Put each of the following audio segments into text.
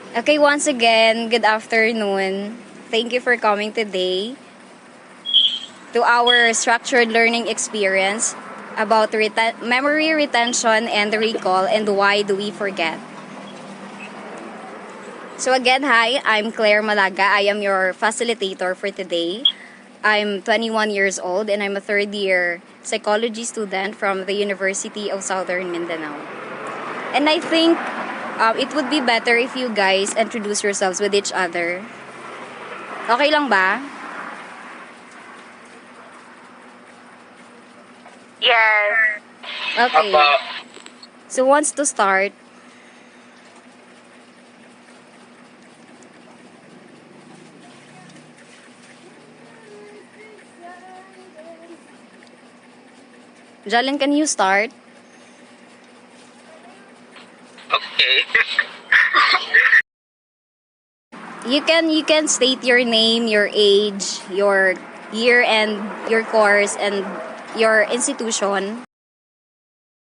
Okay, once again, good afternoon. Thank you for coming today to our structured learning experience about memory retention and recall and why do we forget. So again, hi, I'm Claire Malaga. I am your facilitator for today. I'm 21 years old and I'm a third year psychology student from the University of Southern Mindanao. And I think it would be better if you guys introduce yourselves with each other. Okay lang ba? Yes. Okay. So wants to start? Jalen, can you start? Okay. You can state your name, your age, your year and your course and your institution.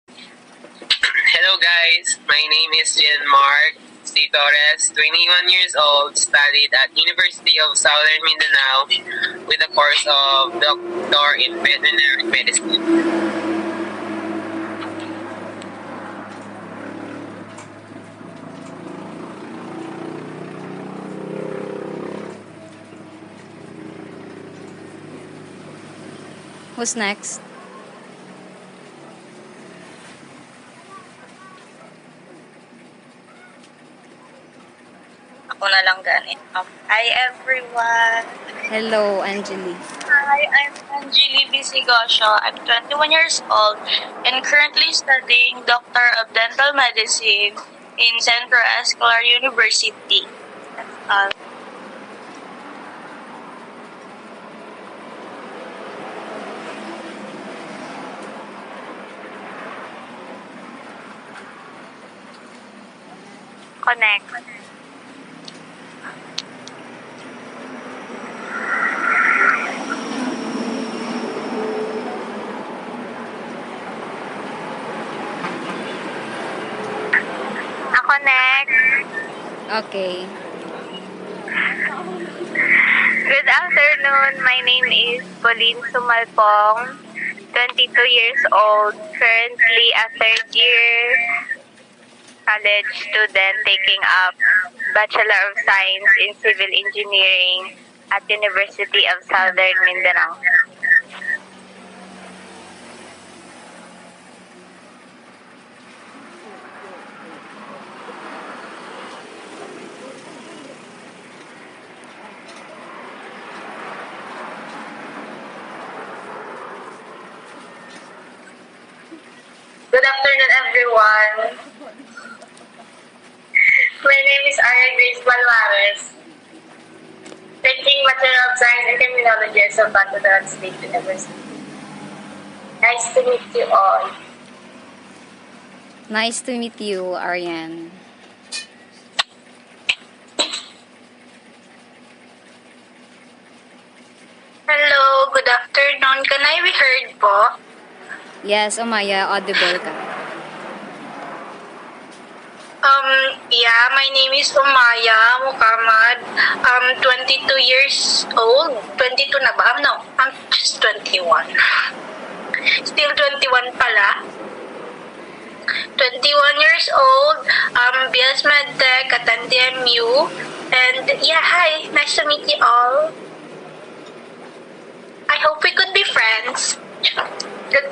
Hello guys, my name is Mark C. Torres, 21 years old, studied at University of Southern Mindanao with a course of Doctor in Veterinary Medicine. Who's next? Ako na lang ganit. Hi everyone! Hello, Angeli. Hi, I'm Angeli Bisigosio. I'm 21 years old and currently studying Doctor of Dental Medicine in Central Escolar University. That's all. Connect. Ako next. Okay. Good afternoon. My name is Pauline Sumalpong, 22 years old, currently a third year college student taking up Bachelor of Science in Civil Engineering at University of Southern Mindanao. Good afternoon everyone. My name is Aria Grace Balmares, taking Bachelor of Science in Criminology at Malaga State University. Nice to meet you all. Nice to meet you, Ariane. Hello, good afternoon. Can I be heard po? Yes, Umaya, audible ka. Yeah, my name is Umaya Muhammad. 22 years old. 22 na ba? No, I'm just 21. Still 21 pala. 21 years old. BS MedTech at NDMU. And yeah, hi. Nice to meet you all. I hope we could be friends. Good.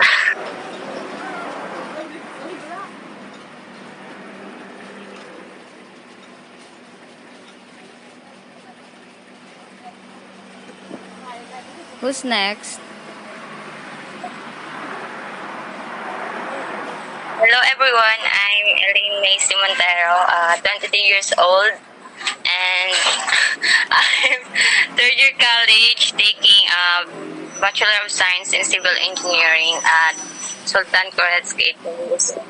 Who's next? Hello everyone, I'm Elaine Macy Montero, 23 years old, and I'm third year college taking a Bachelor of Science in Civil Engineering at Sultan Kuret's University.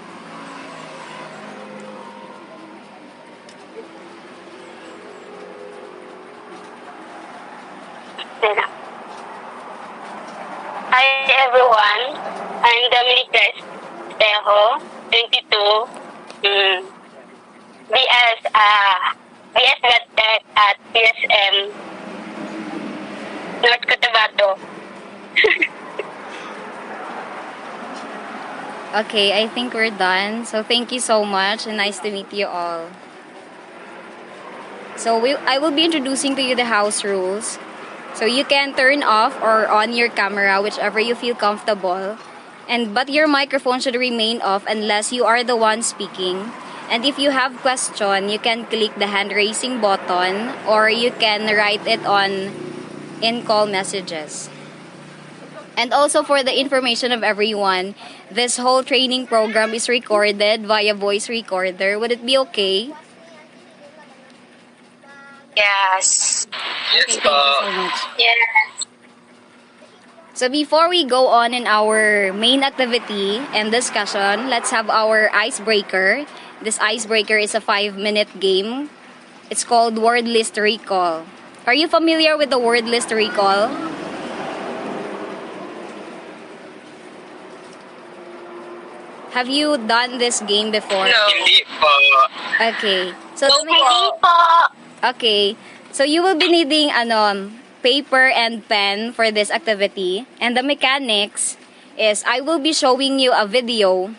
Hi everyone, I'm Dominic Tejo, 22, BS just got that at PSM, North Cotabato. Okay, I think we're done. So thank you so much and nice to meet you all. So I will be introducing to you the house rules. So you can turn off or on your camera, whichever you feel comfortable. But your microphone should remain off unless you are the one speaking. And if you have question, you can click the hand raising button or you can write it on in-call messages. And also for the information of everyone, this whole training program is recorded via voice recorder. Would it be okay? Yes. Yes Okay, po. thank you so much. Yes. So before we go on in our main activity and discussion, let's have our icebreaker. This icebreaker is a 5-minute game. It's called Word List Recall. Are you familiar with the Word List Recall? Have you done this game before? No. Hindi po. Okay. So No to make Hindi po. Okay. So you will be needing paper and pen for this activity. And the mechanics is I will be showing you a video.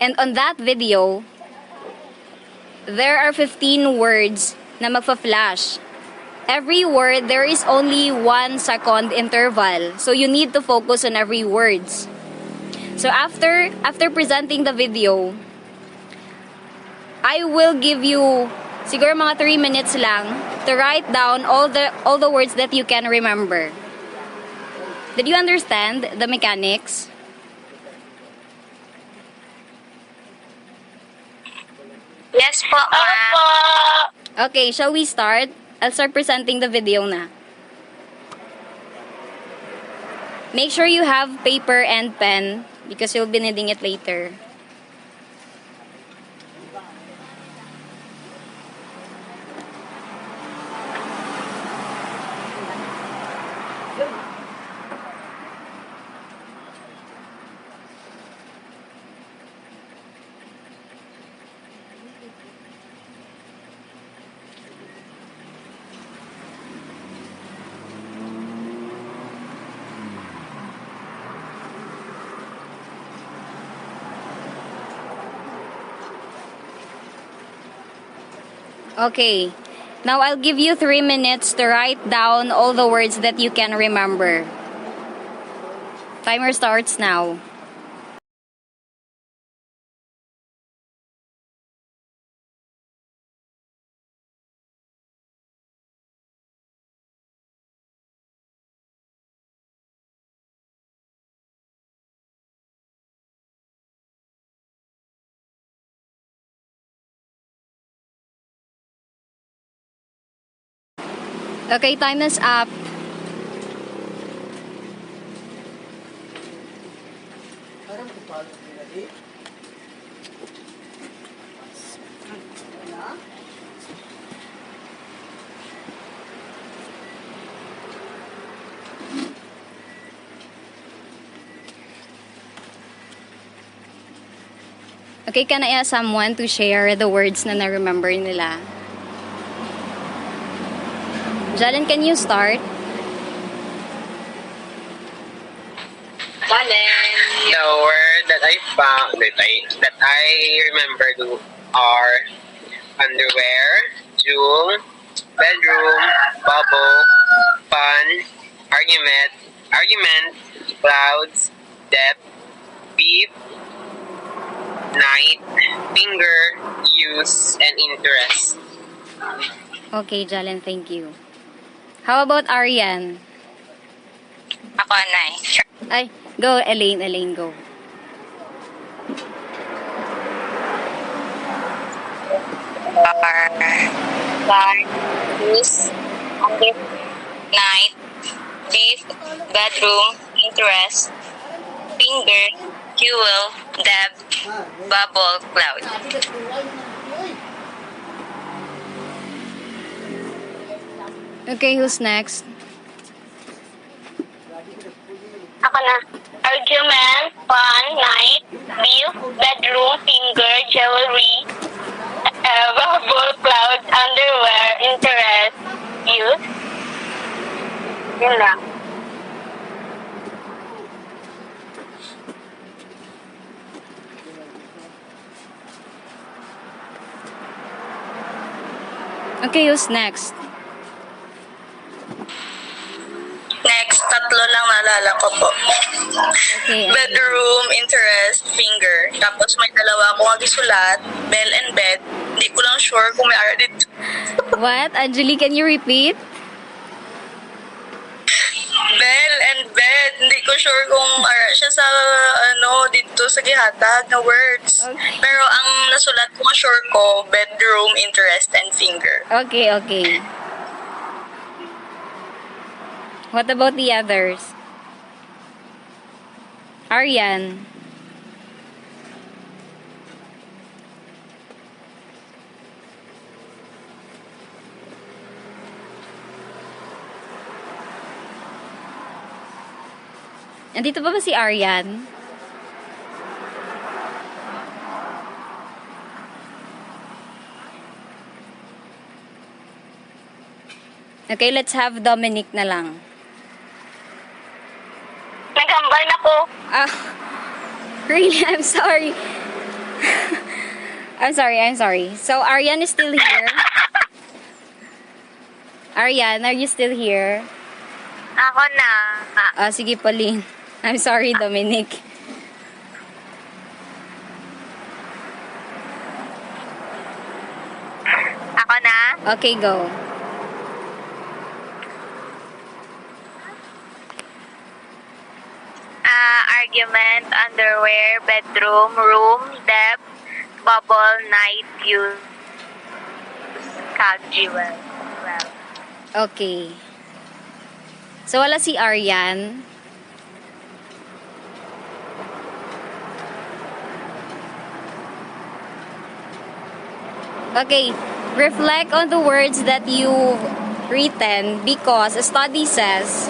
And on that video, there are 15 words na magfa-flash. Every word, there is only 1 second interval. So you need to focus on every words. So after presenting the video, I will give you siguro mga 3 minutes lang to write down all the words that you can remember. Did you understand the mechanics? Yes po, ma'am. Opo. Okay, shall we start? I'll start presenting the video na. Make sure you have paper and pen because you'll be needing it later. Okay. Now I'll give you 3 minutes to write down all the words that you can remember. Timer starts now. Okay, time is up. Okay, can I ask someone to share the words na na-remember nila? Jalen, can you start? Jalen. The word that I found that I remembered are underwear, jewel, bedroom, bubble, fun, argument, clouds, depth, beef, night, finger, use, and interest. Okay, Jalen, thank you. How about Arian? Ako na eh. Ay, go, Elaine, go. Bar, use, under, night, beef, bedroom, interest, finger, fuel, deb, bubble, cloud. Okay, who's next? Ako na. Argument, fun, night, beef, bedroom, finger, jewelry, bubble, cloud. Okay, who's next? Next, tatlo lang naalala ko po. Okay. Bedroom, interest, finger. Tapos may dalawa akong agisulat, bell and bed. Hindi ko lang sure kung may ara dito. What? Anjali, can you repeat? Bell and bed. Hindi ko sure kung ara siya sa, dito sa gihatag na words. Okay. Pero ang nasulat ko, sure ko, bedroom, interest, and finger. Okay, okay. What about the others? Aryan. Andito pa ba si Aryan? Okay, let's have Dominic na lang. Nagambal na ko. Ah, really? I'm sorry. I'm sorry. So, Aryan is still here? Aryan, are you still here? Ako na. Sige, Pauline. I'm sorry, Dominic. Ako na. Okay, go. Argument, underwear, bedroom, room, depth, bubble, night, use, casual. Well, Okay. So, wala si Aryan. Okay. Reflect on the words that you've written because a study says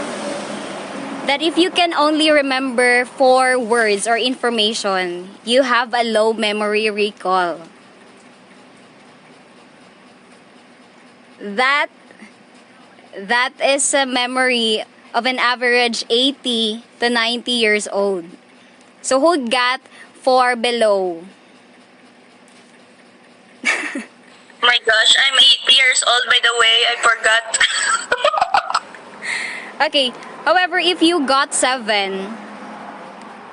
that if you can only remember 4 words or information, you have a low memory recall. That is a memory of an average 80 to 90 years old. So who got 4 below? My gosh, I'm 80 years old by the way. I forgot. Okay, however, if you got 7,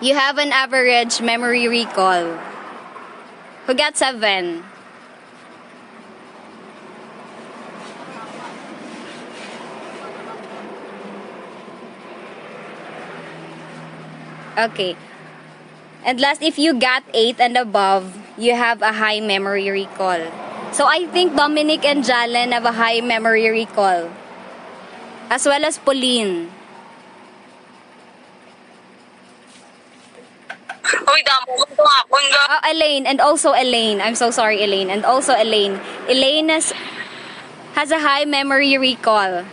you have an average memory recall. Who got 7? Okay. And last, if you got 8 and above, you have a high memory recall. So I think Dominic and Jalen have a high memory recall. As well as Pauline. Uy, damo ko nga ako. Oh, Elaine. And also Elaine. I'm so sorry, Elaine. And also Elaine. Elaine has a high memory recall.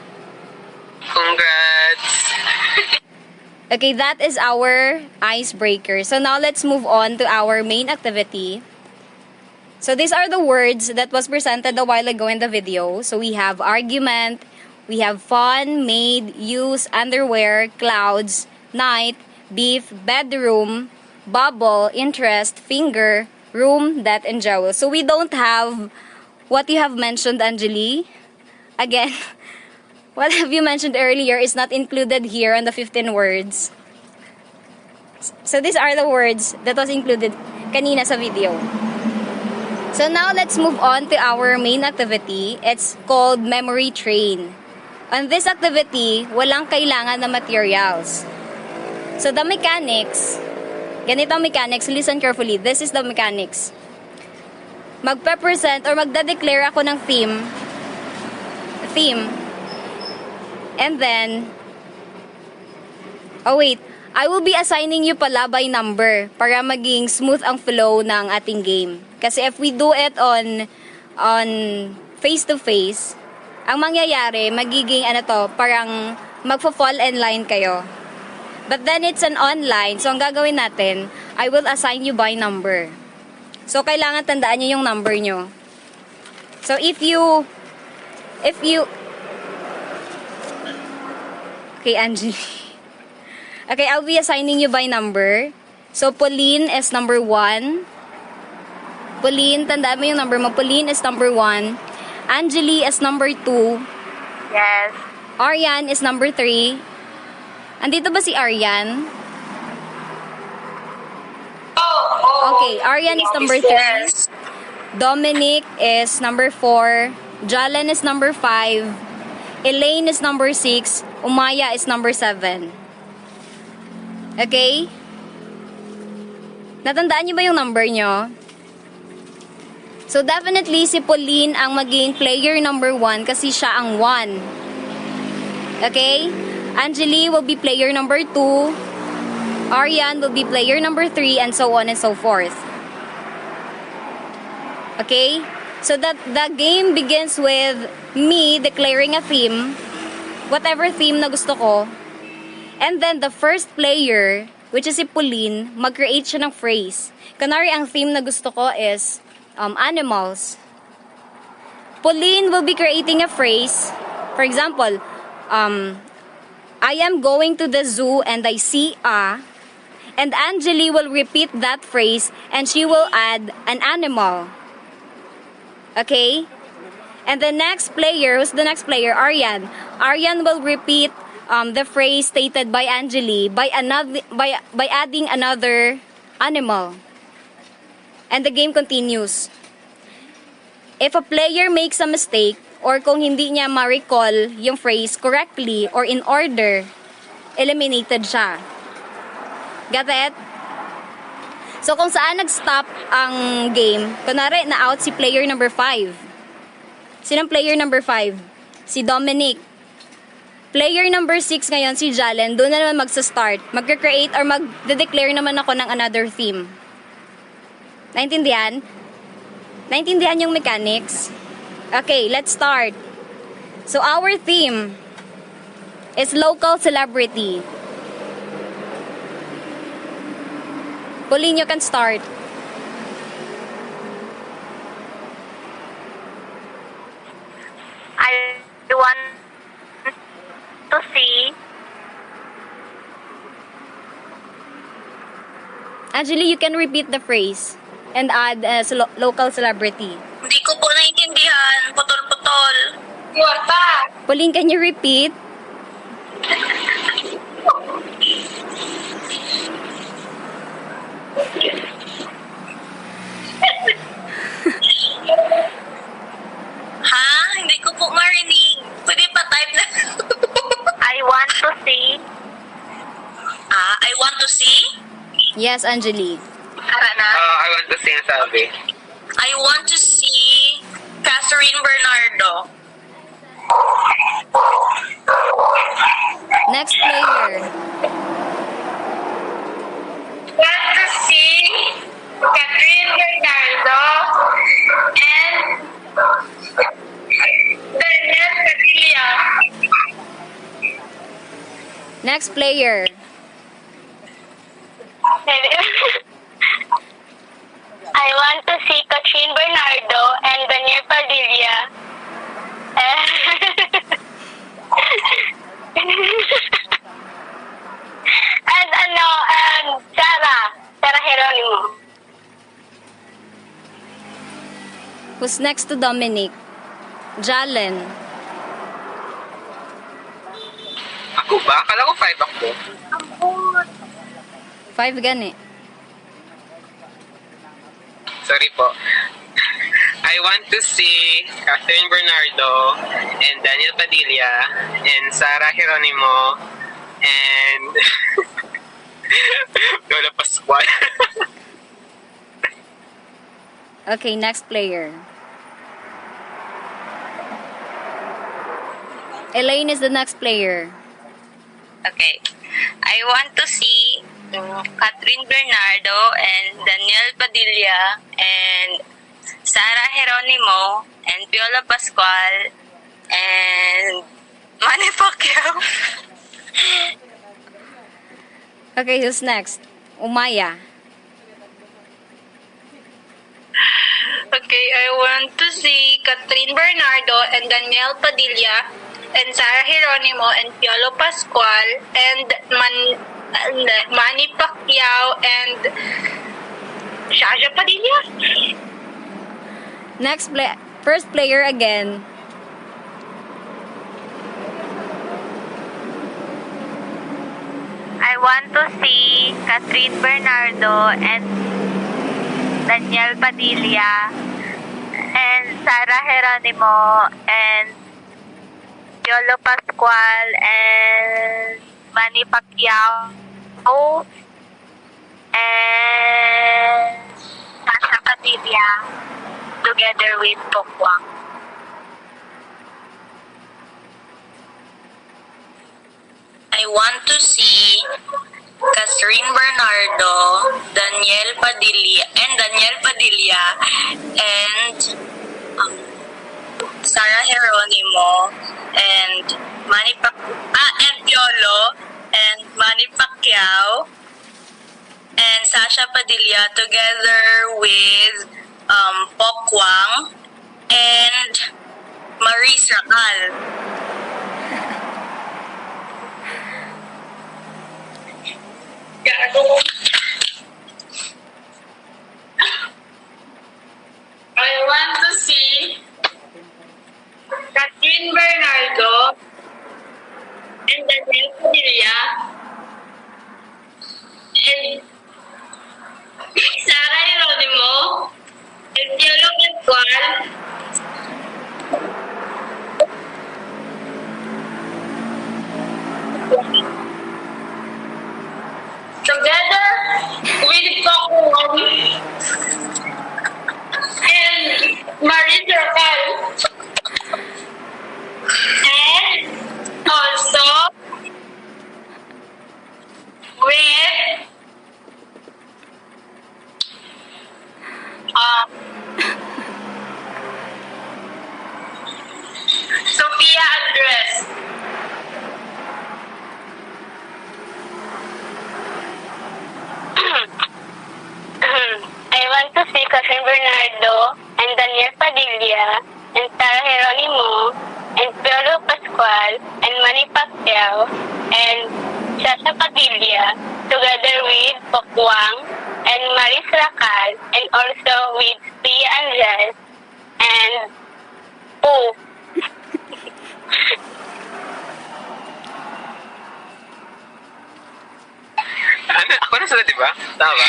Congrats! Okay, that is our icebreaker. So now let's move on to our main activity. So these are the words that was presented a while ago in the video. So we have argument, we have fun, made, use, underwear, clouds, night, beef, bedroom, bubble, interest, finger, room, death, and jowl. So we don't have what you have mentioned, Anjali. Again, what have you mentioned earlier is not included here on the 15 words. So these are the words that was included kanina sa video. So now let's move on to our main activity. It's called Memory Train. On this activity, walang kailangan na materials. So the mechanics, ganito ang mechanics, listen carefully. This is the mechanics. Magpe-present or magda-declare ako ng theme. And then, I will be assigning you pala by number para maging smooth ang flow ng ating game. Kasi if we do it on face-to-face, ang mangyayari, magiging parang magfo-fall in line kayo. But then it's an online, so ang gagawin natin, I will assign you by number. So kailangan tandaan nyo yung number nyo. So if you okay, Angie. Okay, I'll be assigning you by number. So Pauline is number 1. Pauline, tandaan mo yung number mo. Pauline is number 1. Angeli is number 2. Yes. Aryan is number 3. Andito ba si Aryan? Okay, Aryan is number 3. Yes. Dominic is number 4. Jalen is number 5. Elaine is number 6. Umaya is number 7. Okay? Natandaan niyo ba yung number niyo? So definitely si Pauline ang maging player number 1 kasi siya ang 1. Okay? Angeli will be player number 2. Aryan will be player number 3 and so on and so forth. Okay? So that the game begins with me declaring a theme, whatever theme na gusto ko. And then the first player, which is si Pauline, mag-create siya ng phrase. Kunwari ang theme na gusto ko is animals. Pauline will be creating a phrase. For example, I am going to the zoo and I see a, and Angeli will repeat that phrase and she will add an animal. Okay? And the next player, who's the next player? Aryan. Aryan will repeat the phrase stated by Angeli by adding another animal. And the game continues. If a player makes a mistake, or kung hindi niya ma-recall yung phrase correctly or in order, eliminated siya. Got it? So kung saan nag-stop ang game, kunwari na-out si player number 5. Sinong player number 5? Si Dominic. Player number 6 ngayon, si Jalen, doon na naman magsa-start. Mag-create or mag-declare naman ako ng another theme. Naintindihan? Naintindihan yung mechanics? Okay, let's start. So our theme is local celebrity. Pauline, you can start. I want to see Angeli, you can repeat the phrase and add local celebrity. Hindi ko po naintindihan. Putol-putol. Pauline, can you repeat? Ha? Hindi ko po marinig. Pwede pa type na. I want to see I want to see. Yes, Angeli. Ara na. I want to sing sabi. I want to see Catherine Bernardo. Next player. Want to see Catherine Bernardo and Daniel Padilla. Next player. I want to see Catherine Bernardo and Daniel Padilla. And Sarah Geronimo. Who's next to Dominic? Jalen. Ako ba? Akala ko 5 ako. 5 gani. Sorry po. I want to see Catherine Bernardo and Daniel Padilla and Sarah Geronimo and Lola Pascual. Okay, next player. Elaine is the next player. Okay. I want to see Catherine Bernardo and Daniel Padilla and Sarah Geronimo and Piola Pascual and Manny Pacquiao. Okay, who's next? Umaya. Okay, I want to see Catherine Bernardo and Daniel Padilla and Sarah Geronimo and Piolo Pascual and Manny Pacquiao and Shasha Padilla. Next First player again. I want to see Catherine Bernardo and Daniel Padilla and Sarah Geronimo and Yolo Pascual and Manny Pacquiao and Sasha Padilla together with Pokwang. I want to see Catherine Bernardo, Daniel Padilla, and Sarah Geronimo, and and Piolo, and Manny Pacquiao, and Sasha Padilla together with Pokwang and Maris Racal. I want to see Catherine Bernardo and Daniel Padilla and Sarah Geronimo and Yolo Pascual together with Pokwang and Maris Racal. And also with Sophia Andres. I want to see Catherine Bernardo and Daniel Padilla and Sarah Geronimo and Piolo Pascual and Manny Pacquiao and Sasha Padilla together with Pokwang and Maris Racal and also with Pia Andres and Pooh. Ano? Ako na sila, di ba? Tama ba?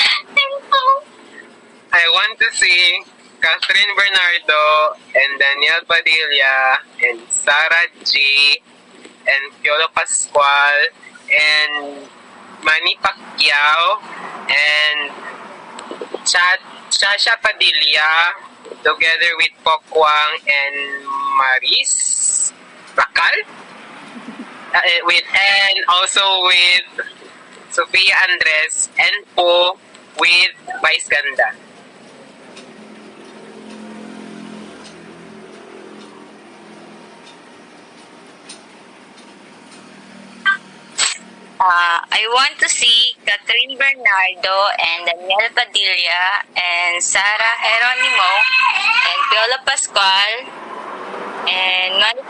I want to see Catherine Bernardo and Daniel Padilla and Sarah G and Piolo Pascual and Manny Pacquiao and Sasha Padilla together with Pokwang and Maris Racal and also with Sophia Andres and Po with Vice Ganda. I want to see Catherine Bernardo and Daniel Padilla and Sarah Geronimo and Piolo Pascual and Manny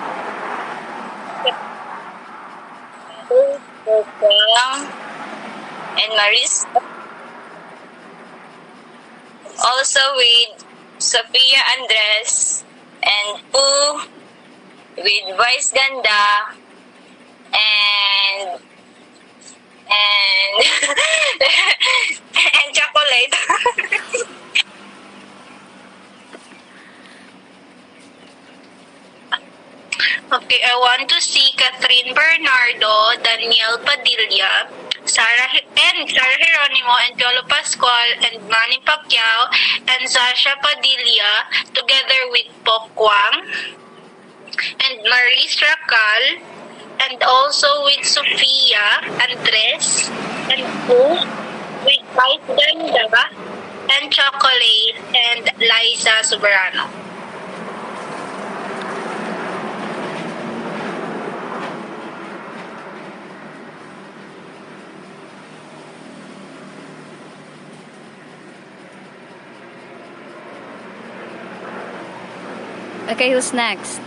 and Maris. Also with Sophia Andres and Pooh with Vice Ganda and and chocolate. Okay, I want to see Catherine Bernardo, Daniel Padilla, Sarah Geronimo and Piolo Pascual and Manny Pacquiao and Sasha Padilla together with Pokwang and Maris Racal and also with Sophia Andres and Pooh with Vice Ganda and Chocolate and Liza Soberano. Okay, who's next?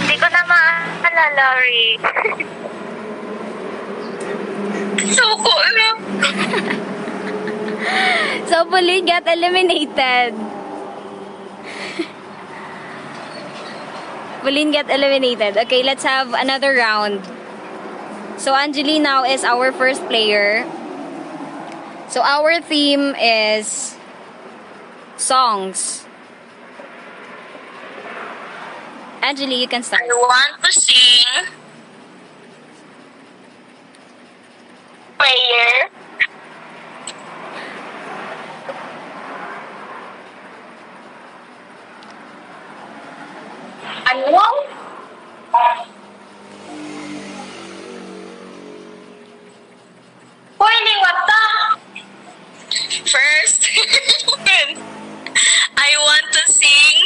Hindi ko na maalala, Rick. Suko na. So, Pauline got eliminated. Pauline get eliminated. Okay, let's have another round. So Anjali now is our first player. So our theme is songs. Anjali, you can start. I want to sing Prayer. ano? Hoy, liwata! First, I want to sing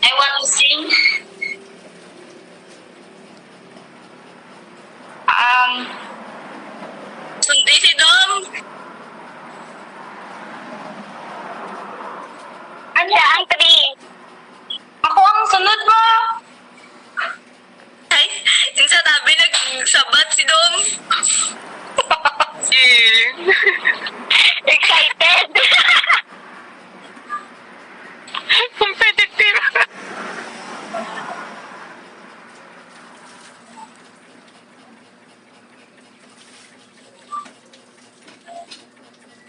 I want to sing Sundi si Dom. Siya ang 3. Ako ang sunod mo. Ay, yung sa tabi nagsabat si Dom. Excited. Competitive.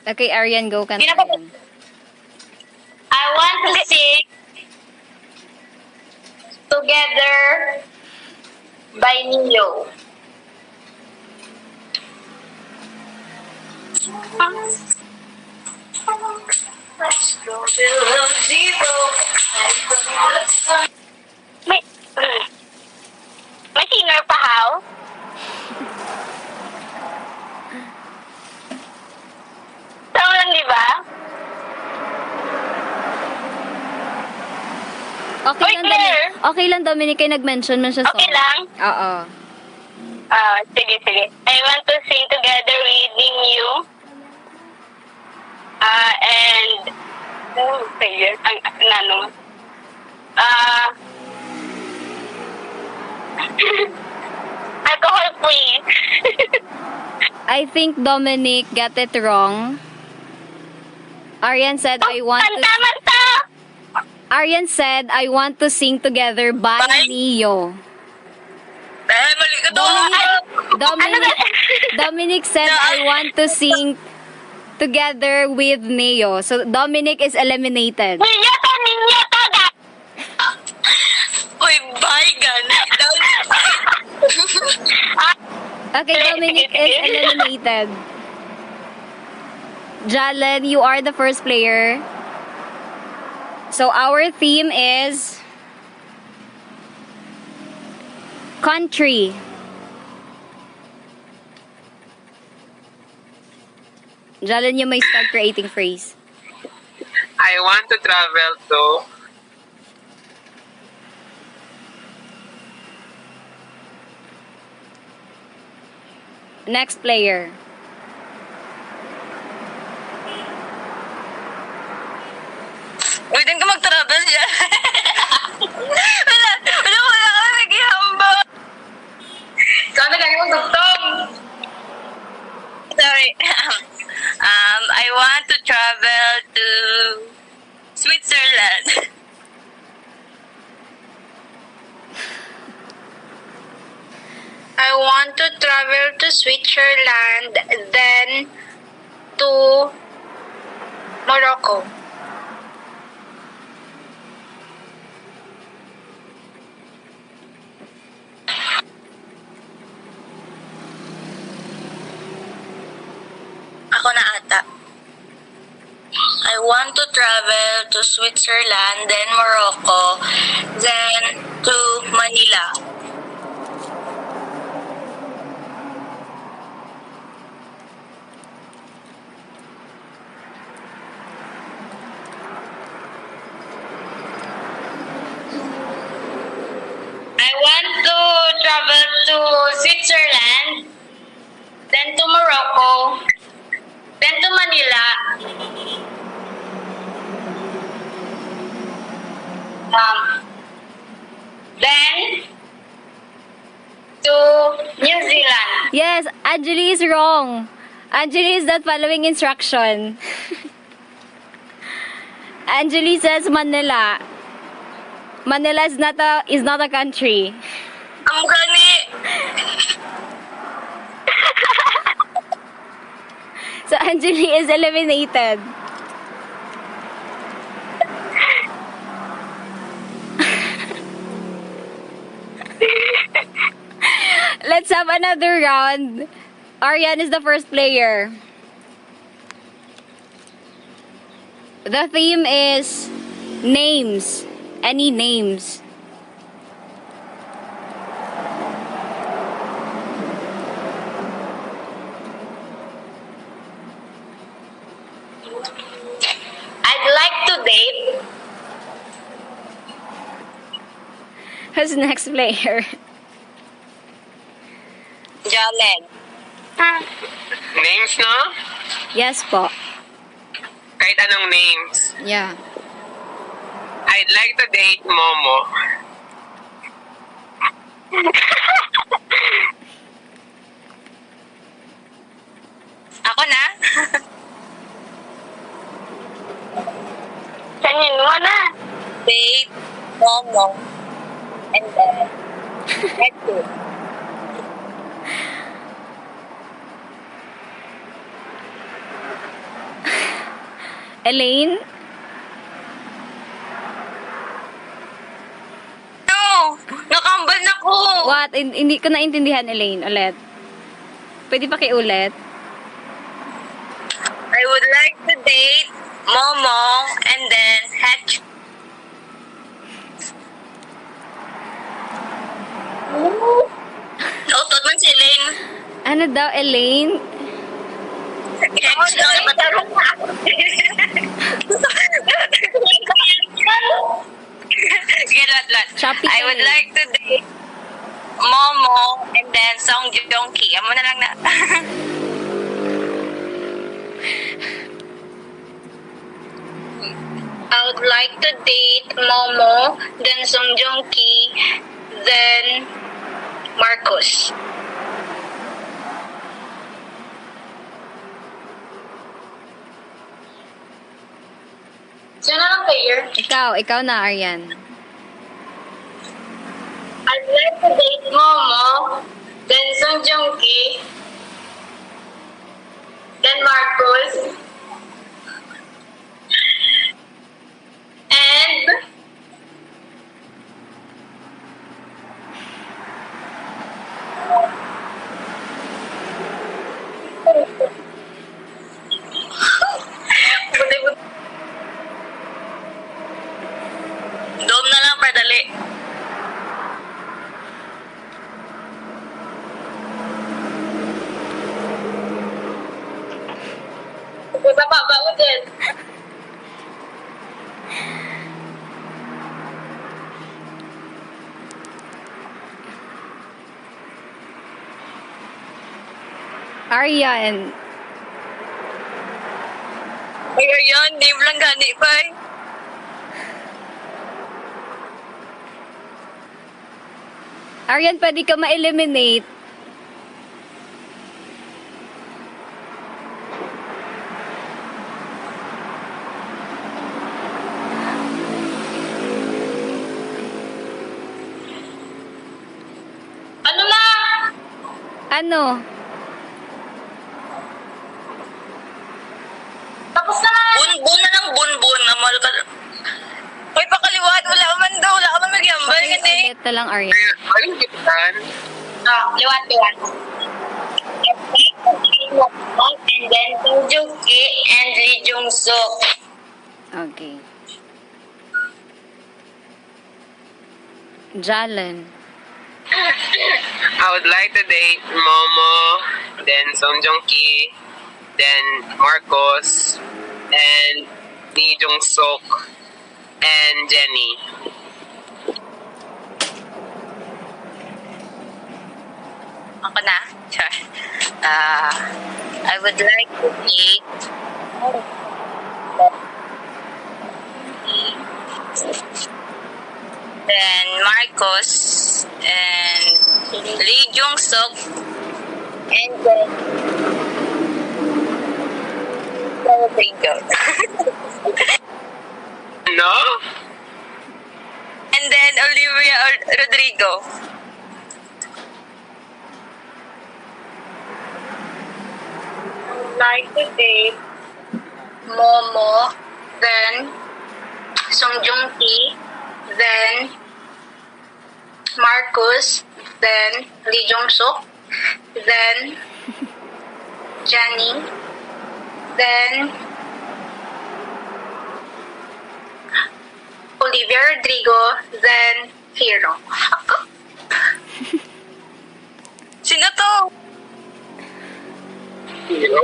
Okay, Arian, go. Kanta Sino ba- yan. I want to sing Together by Neo. Let's go below zero. May, may singer pa, how? Song lang, di ba? Okay Uy, lang, Claire! Okay lang, Dominic, kayo nag-mention man siya song. Okay lang? Oo. Sige. I want to sing together with you. And... sige. Ang alcohol, please. I think Dominic got it wrong. Arian said, I want to... Manta! Arian said, I want to sing together by By? Neo. Mali ka doon. Dominic said, I want to sing together with Neo. So, Dominic is eliminated. Ninyata, Uy, baigan. Okay, Dominic is eliminated. Jalen, you are the first player. So, our theme is country. Jalen, you may start creating phrase. I want to travel to Next player. Uy, din ka mag-travel dyan. wala kami nag-ihamba. Ikaw na lang yung dugtong. Sorry. I want to travel to Switzerland. I want to travel to Switzerland, then to Morocco. Ako na ata. I want to travel to Switzerland, then Morocco, then to Manila. I want to travel to Switzerland, then to Morocco, then to Manila, then to New Zealand. Yes, Anjali is wrong. Anjali is not following instruction. Anjali says Manila. Manila is not a country. Ang gani. So Anjali is eliminated. Let's have another round. Arian is the first player. The theme is names. Any names. I'd like to date Who's next player? Jalen. Names, no? Yes po. Kahit anong names. Yeah. I'd like to date Momo. Ako na? Sanin mo na. Date, Momo, and then Hector. Elaine? No! Nakambal na ko! What? Hindi ko naintindihan, Elaine. Ulit. Pwede pa ulit? I would like to date Momo and then Hector. Nautot man si Elaine. Ano daw, Elaine? Sige, lot. Shopee I ka would eh. like to date Momo and then Song Joong Ki. Amo na lang na. I would like to date Momo, then Song Joong Ki, then Marcos. Sino ang player? Ikaw na, Arian. I'd like to date Momo, then Song Joong Ki, then Marcos, and Dom na lang, padali. baba ko din. Arian. Ay, ayan, name lang gani pa eh. Arian, pwede ka ma-eliminate. Ano na? Ano? Tapos na nga. Bunbun na lang, bunbun. Namal ka. Uy, pakaliwat. Wala ka man daw. Wala ka man magyambal. Okay, Kasi. ulit na lang, Arian. Anong gitan? Liwat. And then Song Joong Ki and Lee Jong Suk. Okay. Jalen. I would like to date Momo, then Song Joong Ki, then Marcos, and Lee Jong Suk, and Jenny. Ako na. Char. I would like to date then Marcos and Lee Jong Suk and then Rodrigo. No? And then Olivia Rodrigo. Like to date Momo, then Song Joong Ki, then Marcus, then Lee Jong Suk, then Jenny, then Olivia Rodrigo, then Hero. Sino to? Hero?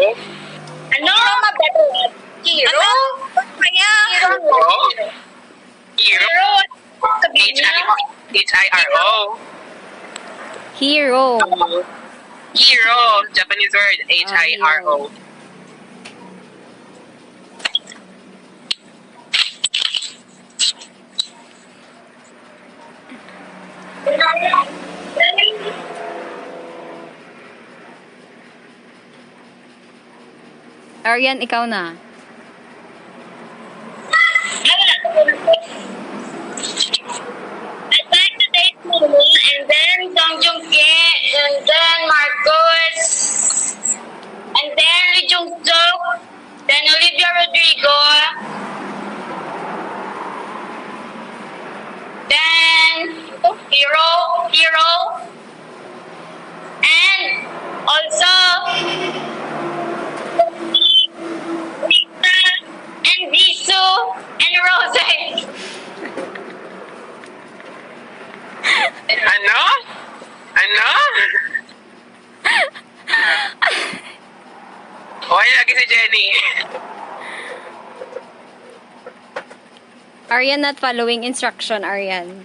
Ano? Mabato. Hero? Kaya? Hero? Hero? Hero? Sabihin niya. Hiro. Hero. Hero. Japanese word. Hiro. Arian, ikaw na. I'd like to date Momo, and then Song Joong Ki, and then Marcus, and then Lee Jung Suk, then Olivia Rodrigo, then Hero, and also Lisa, and Jisoo, and Rose. Ano? Ano? Okay, lagi si Jenny. Arian not following instruction, Arian.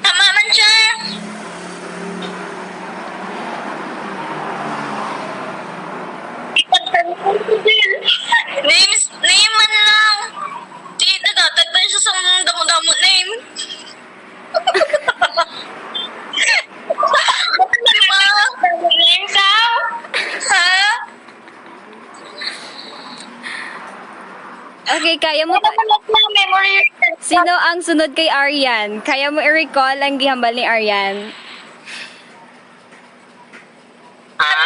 Tama man siya. Name man lang. Di, nagatag ba siya sa damo-damo name? Diba? Name sao? Ha? Okay, kaya mo Nakalap na memory. Sino ang sunod kay Arian? Kaya mo i-recall ang gihambal ni Arian? Ha?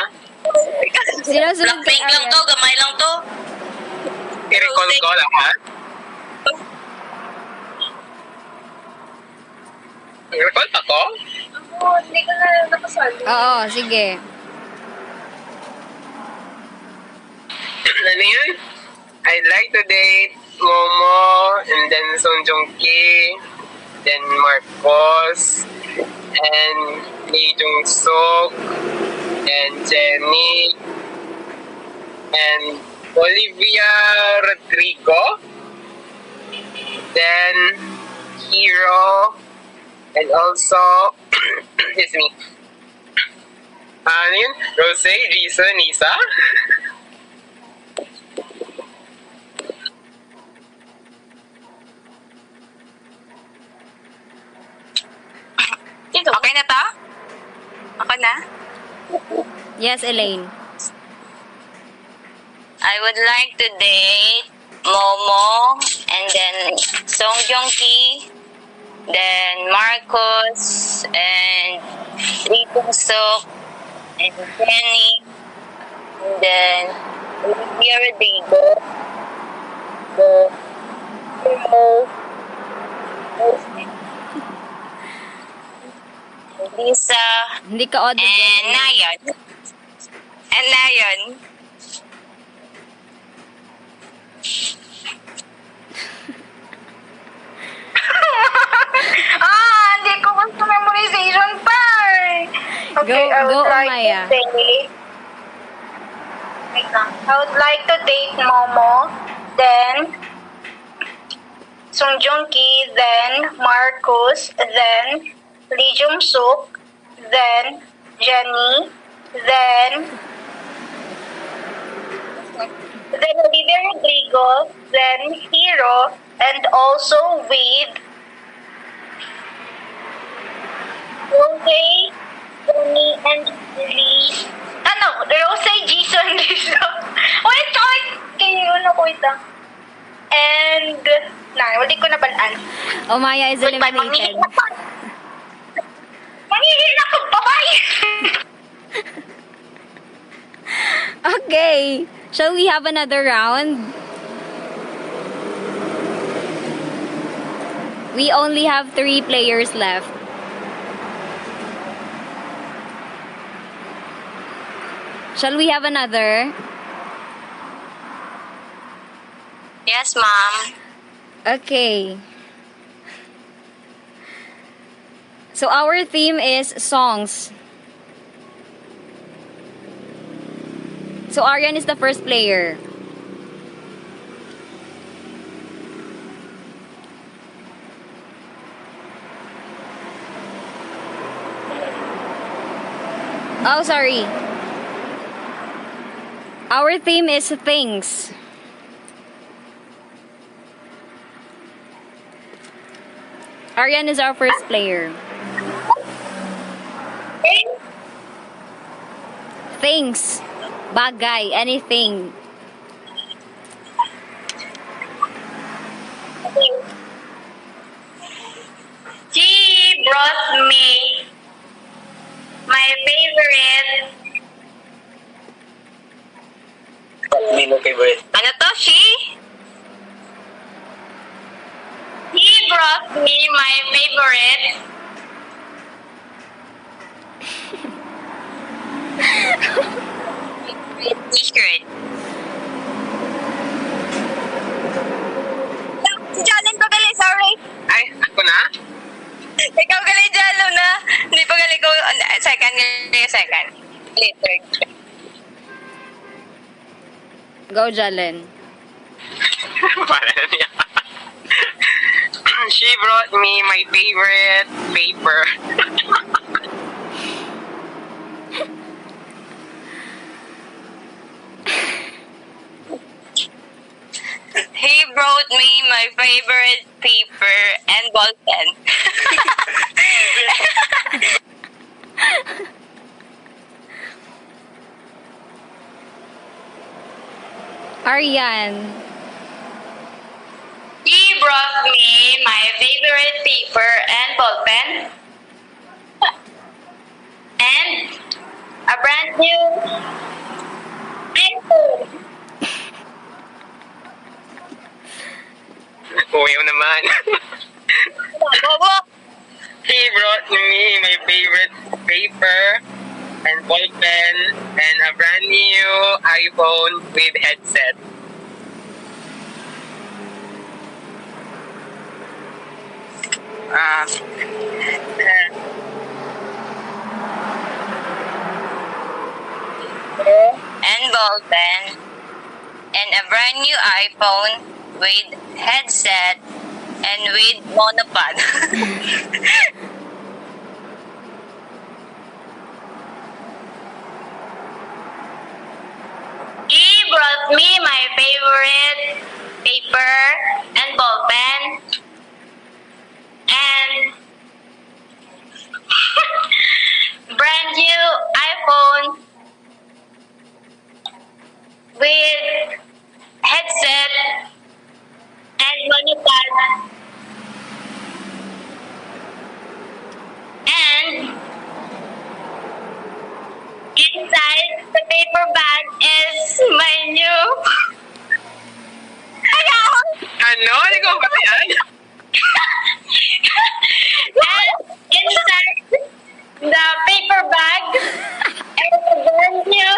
Sino ang sunod kay Blackpink lang Arian? to, gamay lang to. I-recall ko lahat. I-recall pa ko? Oo, hindi ko na nakasali. Oo, sige. Ano yun? I'd like to date Momo, and then Song Joong Ki, then Marcos, and Lee Jung Suk, and Jenny, and Olivia Rodrigo, then Hero, and also, excuse me, ano yun? Rose, Jason, Nisa. Okay na to? Ako na? Yes, Elaine. I would like to date Momo, and then Song Joong Ki, then Marcos, and Lee Jung Suk, and Jenny, and then Olivia Rodrigo, Lisa, Hindi ka audible. and Nayon. And Nayon. Hindi ko gusto memorization pa eh. Okay, Go- I would go, like Amaya. to date. Wait lang. I would like to date Momo, then Song Joong Ki, then Marcus, then Lee Jung Suk, then Jenny, then Olivia Rodrigo, then Hero, and also with Rose, Tony, and Lee. Rosay Jason dito. Wait, wait. Ano ko ito? And, wala ko nabalaan. Oh, Maya is Wait, may eliminated. Manghihil na ko, babay! Okay. Shall we have another round? We only have 3 players left. Shall we have another? Yes, ma'am. Okay. So our theme is songs. So Aryan is the first player. Oh, sorry. Our theme is things. Aryan is our first player. Things. Bagay. Anything. She brought me my favorite. Hindi mo favorite. Ano to, she? He brought me my favorite. T-shirt. Si Jalen pa gali, sorry. Ay, ako na? Ikaw gali, Jalo na. Hindi pa gali ko, second. Later. Go, Jalen. Para niya. She brought me my favorite paper. He brought me my favorite paper and ball pen. Aryan. He brought me my favorite paper and ball pen. And a brand new iPhone. Uyo naman. Bobo! He brought me my favorite paper and ball pen and a brand new iPhone with headset. And ball pen. And a brand new iPhone with headset and with monopod. He brought me my favorite paper and ball pen and brand new iPhone with headset and monopod and inside the paper bag is my new Ano? Hindi ko ba yan? and inside the paper bag is a brand new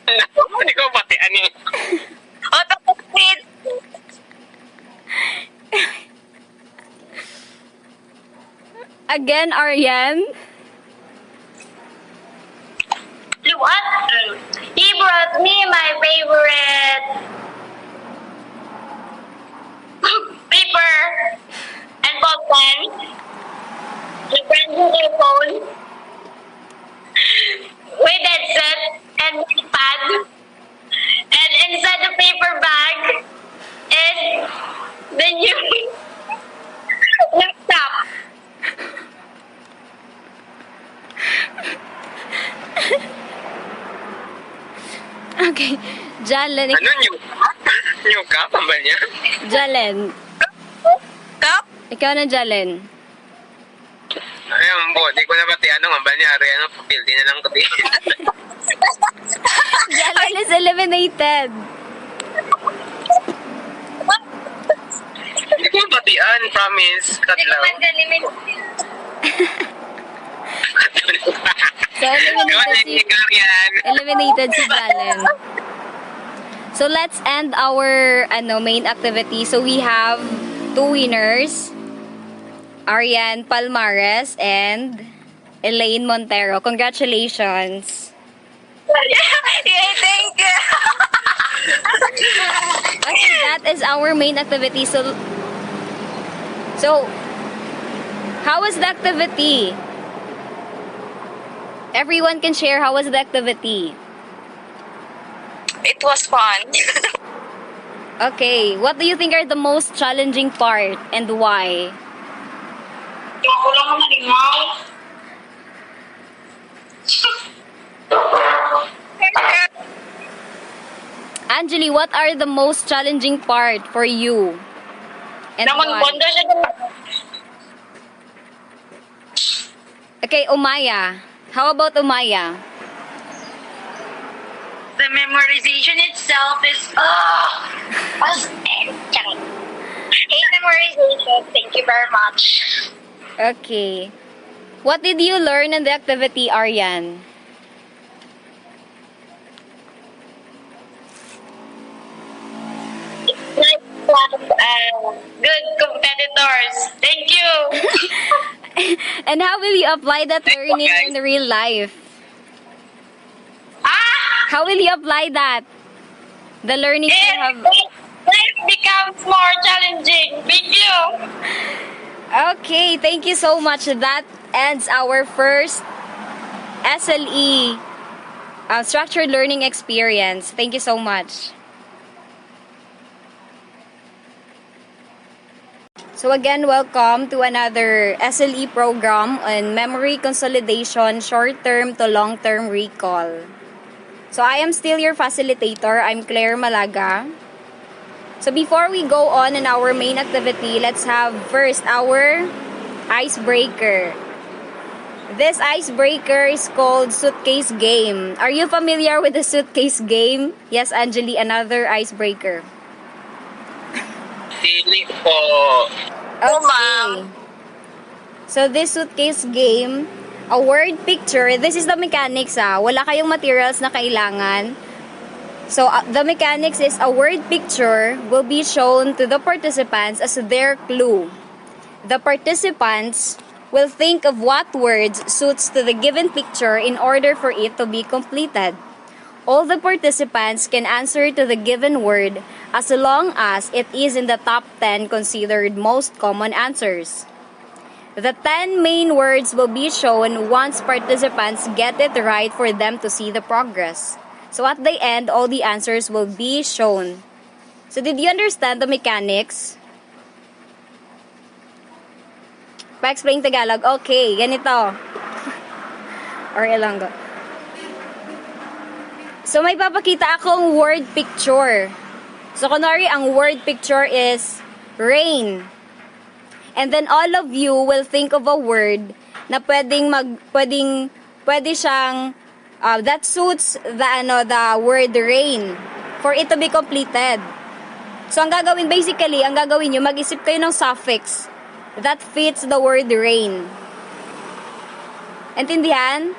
Ano? Hindi ko ba yan eh. O, tapos please. Again, Aryan. what? He brought me my favorite paper and ball pen, the brand new earphone, with headset and pad, and inside the paper bag is the new laptop. Jalen, Ano, new cup? New cup, ang ba niya? Jalen. Cup? Ikaw na, Jalen. Ayun po, di ko na pati ano, ang ba niya? Ano, papil, di na lang ko din. Jalen is eliminated. Hindi ko patian, promise. Katlaw. So, eliminated si Jalen. So, let's end our main activity. So, we have 2 winners. Ariane Palmares and Elaine Montero. Congratulations. Yay, thank you. Okay, that is our main activity. So how was the activity? Everyone can share how was the activity. It was fun. Okay, what do you think are the most challenging part and why? Ako lang ang halimaw. Angeli, what are the most challenging part for you? And Naman why? kondo siya doon. Okay, Umaya. How about Umaya? The memorization itself is, hate memorization. Thank you very much. Okay. What did you learn in the activity, Aryan? Nice class. Good competitors. Thank you. And how will you apply that learning in real life? How will you apply that? The learning you have... Life becomes more challenging. Thank you. Okay, thank you so much. That ends our first SLE structured learning experience. Thank you so much. So again, welcome to another SLE program on memory consolidation, short-term to long-term recall. So I am still your facilitator. I'm Claire Malaga. So before we go on in our main activity, let's have first our icebreaker. This icebreaker is called suitcase game. Are you familiar with the suitcase game? Yes, Angeli, another icebreaker. Sili po. Okay. So this suitcase game, a word picture, this is the mechanics wala kayong materials na kailangan. So the mechanics is a word picture will be shown to the participants as their clue. The participants will think of what words suits to the given picture in order for it to be completed. All the participants can answer to the given word as long as it is in the top 10 considered most common answers. The 10 main words will be shown once participants get it right for them to see the progress. So at the end, all the answers will be shown. So did you understand the mechanics? Pa-explain Tagalog. Okay, ganito. Or Ilonggo. So may papakita akong word picture. So kunwari, ang word picture is rain. And then all of you will think of a word na pwede siyang that suits the word rain for it to be completed. So ang gagawin nyo, mag-isip kayo ng suffix that fits the word rain. Intindihan?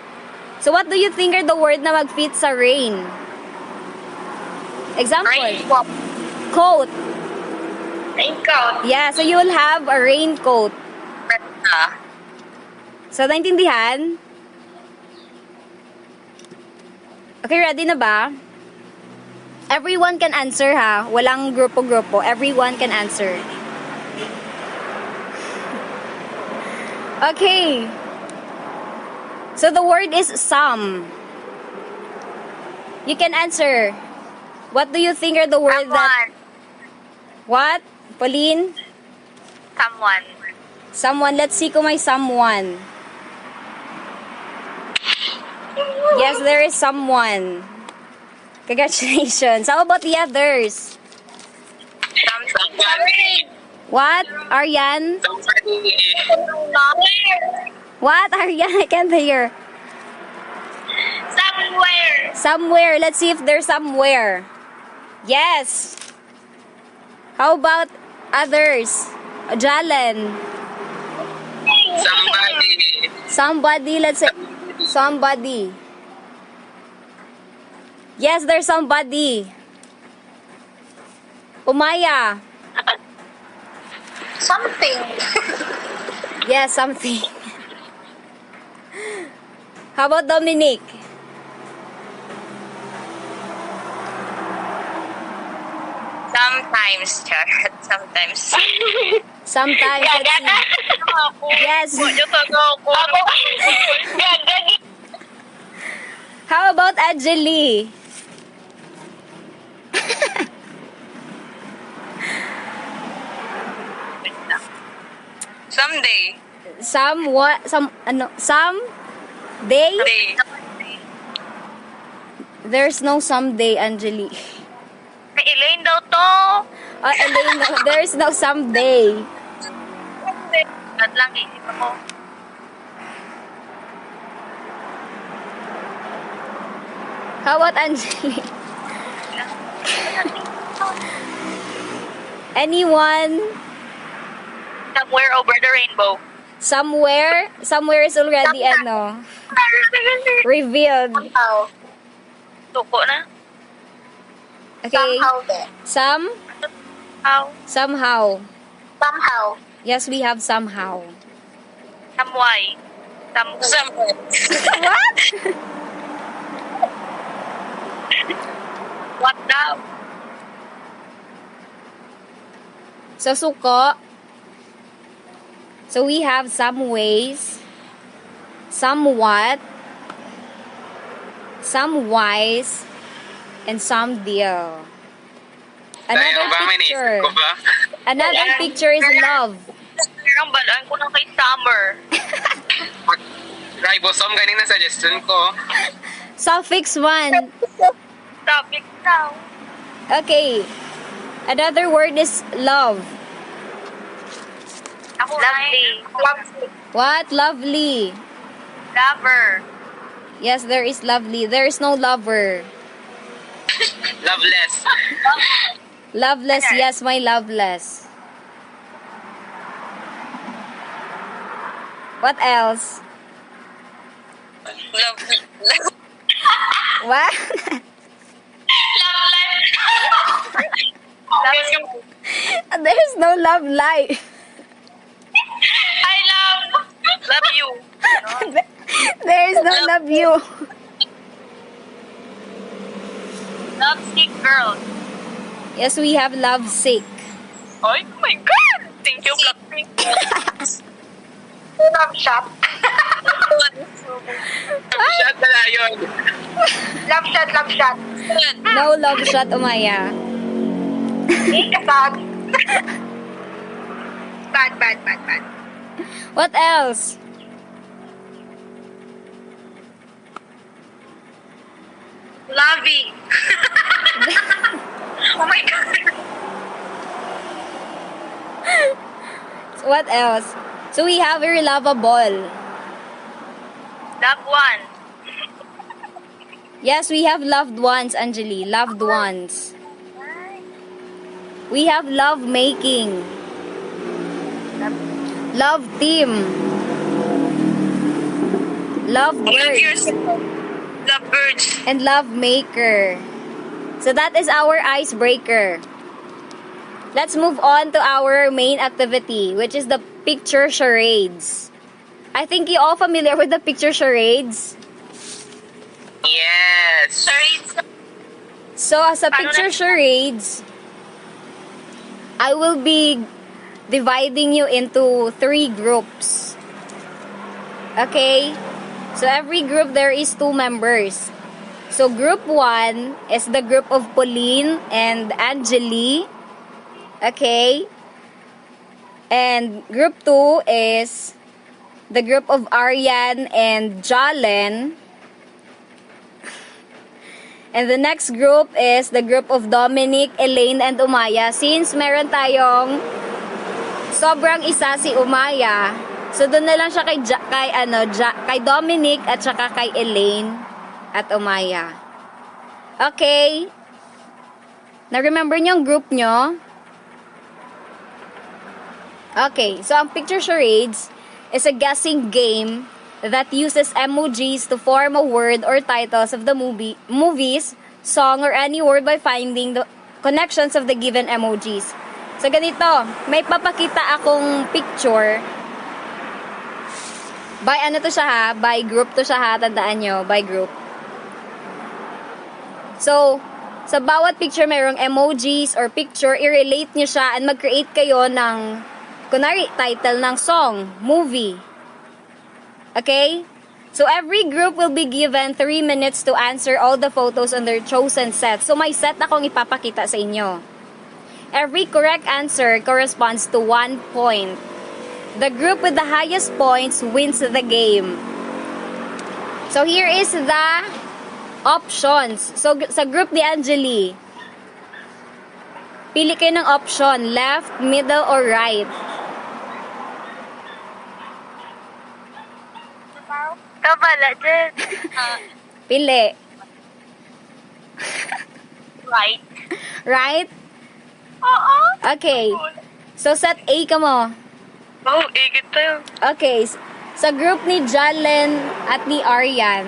So what do you think are the word na mag-fit sa rain? Example. Raincoat. Coat. Raincoat. Yeah, so you will have a raincoat. So naintindihan? Okay, ready na ba? Everyone can answer Walang grupo-grupo. Everyone can answer. Okay. So the word is some. You can answer. What do you think are the word that... What? Pauline? Someone. Someone. Let's see kung may someone. Yes, there is someone. Congratulations. How about the others? Somebody. What? Aryan? Somebody. What? Aryan, I can't hear. Somewhere. Somewhere. Let's see if there's somewhere. Yes. How about others? Jalen. Somebody. Somebody. Let's say somebody. Yes, there's somebody. Umaya. Something. Yes, something. How about Dominic? Sometimes, Charot. Sometimes. Sometimes. Let's see. Yes. Ako. Gaga. How about Angeli? Someday. Some what? Some ano? Some day? Day. There's no someday, Angeli. May Elaine daw to. Elaine, no, there's no someday. At lang isip ako. How about Angeli? Anyone? Somewhere over the rainbow. Somewhere? Somewhere is already ano? Revealed. Somehow. Tuko na. Okay. Somehow din. How? Somehow. Somehow. Yes, we have somehow. Some why. Some who. Somewhere. What? What daw? So, suko. So, we have some ways, somewhat, some wise, and some deal. Another Sayang ba? May naisip picture. ko ba? Another picture is love. Ang balaan ko na kay Summer. Ribosome, ganing na suggestion ko. Suffix 1. Topic now. Okay. Another word is love. Ako lovely. What? Lovely. Lover. Yes, there is lovely. There is no lover. Loveless. Loveless. Yes, my loveless. What else? Love. What? Love life. There's no love life. I Love you. There is no love you. Love sick girl. Yes, we have love sick. Oh my God. Thank you, Blackpink. love shot. Shot na lang yun. Love shot, love shot. No love shot, Umaya. Bad. Bad. What else? Loving. Oh my God. What else? So we have very lovable. Love one. Yes, we have loved ones, Anjali. Loved ones. We have love making. Love team. Love Love birds. yourself. Love birds. And love maker. So that is our icebreaker. Let's move on to our main activity, which is the picture charades. I think you all familiar with the picture charades. Yes. So as a picture charades, I will be dividing you into 3 groups. Okay? So every group there is 2 members. So group 1 is the group of Pauline and Angeli. Okay? And group 2 is the group of Aryan and Jalen. And the next group is the group of Dominic, Elaine, and Umaya. Since meron tayong sobrang isa si Umaya, so doon na lang siya kay Dominic at saka kay Elaine at Umaya. Okay? Na-remember niyo ang group nyo? Okay, so ang picture charades is a guessing game that uses emojis to form a word or titles of the movies, song, or any word by finding the connections of the given emojis. So ganito, may papakita akong picture. By ano to siya ha? By group to siya ha? Tandaan nyo, by group. So, sa bawat picture mayroong emojis or picture, i-relate nyo siya and mag-create kayo ng, kunwari, title ng song, movie. Okay? So, every group will be given 3 minutes to answer all the photos on their chosen set. So, may set akong ipapakita sa inyo. Every correct answer corresponds to 1 point. The group with the highest points wins the game. So, here is the options. So, sa group ni Angeli, pili kayo ng option, left, middle, or right. Kabala dyan. Pili. Right. Right? Oo. Okay. So, set A ka mo. Oh, igit tayo. Okay. Sa group ni Jalen at ni Aryan.